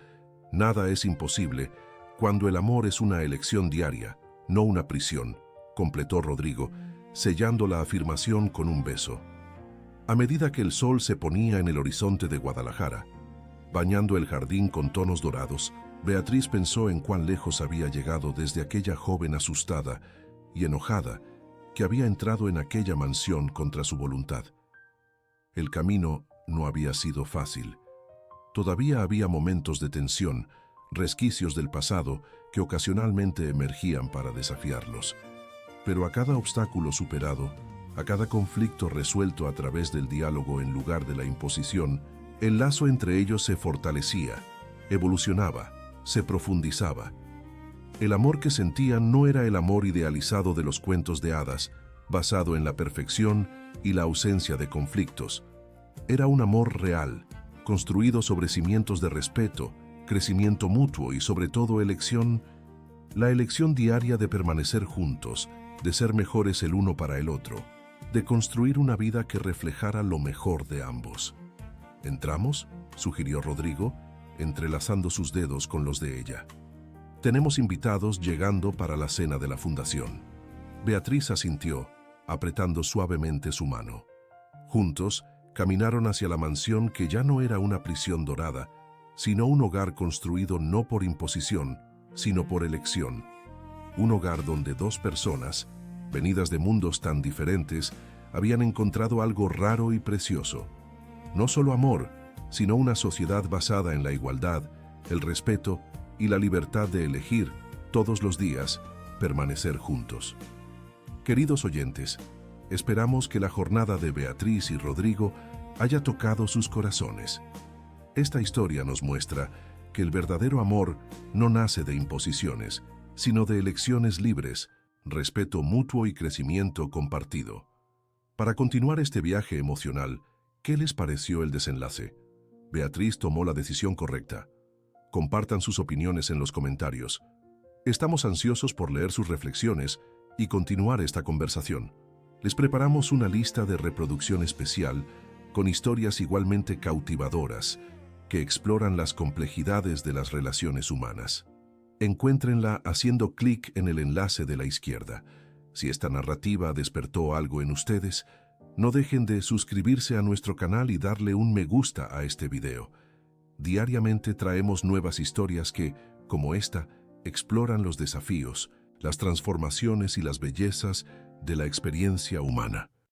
S1: Nada es imposible cuando el amor es una elección diaria, no una prisión, completó Rodrigo, sellando la afirmación con un beso. A medida que el sol se ponía en el horizonte de Guadalajara, bañando el jardín con tonos dorados, Beatriz pensó en cuán lejos había llegado desde aquella joven asustada y enojada que había entrado en aquella mansión contra su voluntad. El camino no había sido fácil. Todavía había momentos de tensión, resquicios del pasado que ocasionalmente emergían para desafiarlos. Pero a cada obstáculo superado, a cada conflicto resuelto a través del diálogo en lugar de la imposición, el lazo entre ellos se fortalecía, evolucionaba, se profundizaba. El amor que sentían no era el amor idealizado de los cuentos de hadas, basado en la perfección y la ausencia de conflictos. Era un amor real, construido sobre cimientos de respeto, crecimiento mutuo y sobre todo la elección diaria de permanecer juntos, de ser mejores el uno para el otro, de construir una vida que reflejara lo mejor de ambos. ¿Entramos?, sugirió Rodrigo, entrelazando sus dedos con los de ella. Tenemos invitados llegando para la cena de la fundación. Beatriz asintió, apretando suavemente su mano. Juntos, caminaron hacia la mansión que ya no era una prisión dorada, sino un hogar construido no por imposición, sino por elección. Un hogar donde dos personas, venidas de mundos tan diferentes, habían encontrado algo raro y precioso. No solo amor, sino una sociedad basada en la igualdad, el respeto y la libertad de elegir, todos los días, permanecer juntos. Queridos oyentes, esperamos que la jornada de Beatriz y Rodrigo haya tocado sus corazones. Esta historia nos muestra que el verdadero amor no nace de imposiciones, sino de elecciones libres, respeto mutuo y crecimiento compartido. Para continuar este viaje emocional, ¿qué les pareció el desenlace? Beatriz tomó la decisión correcta. Compartan sus opiniones en los comentarios. Estamos ansiosos por leer sus reflexiones y continuar esta conversación. Les preparamos una lista de reproducción especial con historias igualmente cautivadoras que exploran las complejidades de las relaciones humanas. Encuéntrenla haciendo clic en el enlace de la izquierda. Si esta narrativa despertó algo en ustedes, no dejen de suscribirse a nuestro canal y darle un me gusta a este video. Diariamente traemos nuevas historias que, como esta, exploran los desafíos, las transformaciones y las bellezas de la experiencia humana.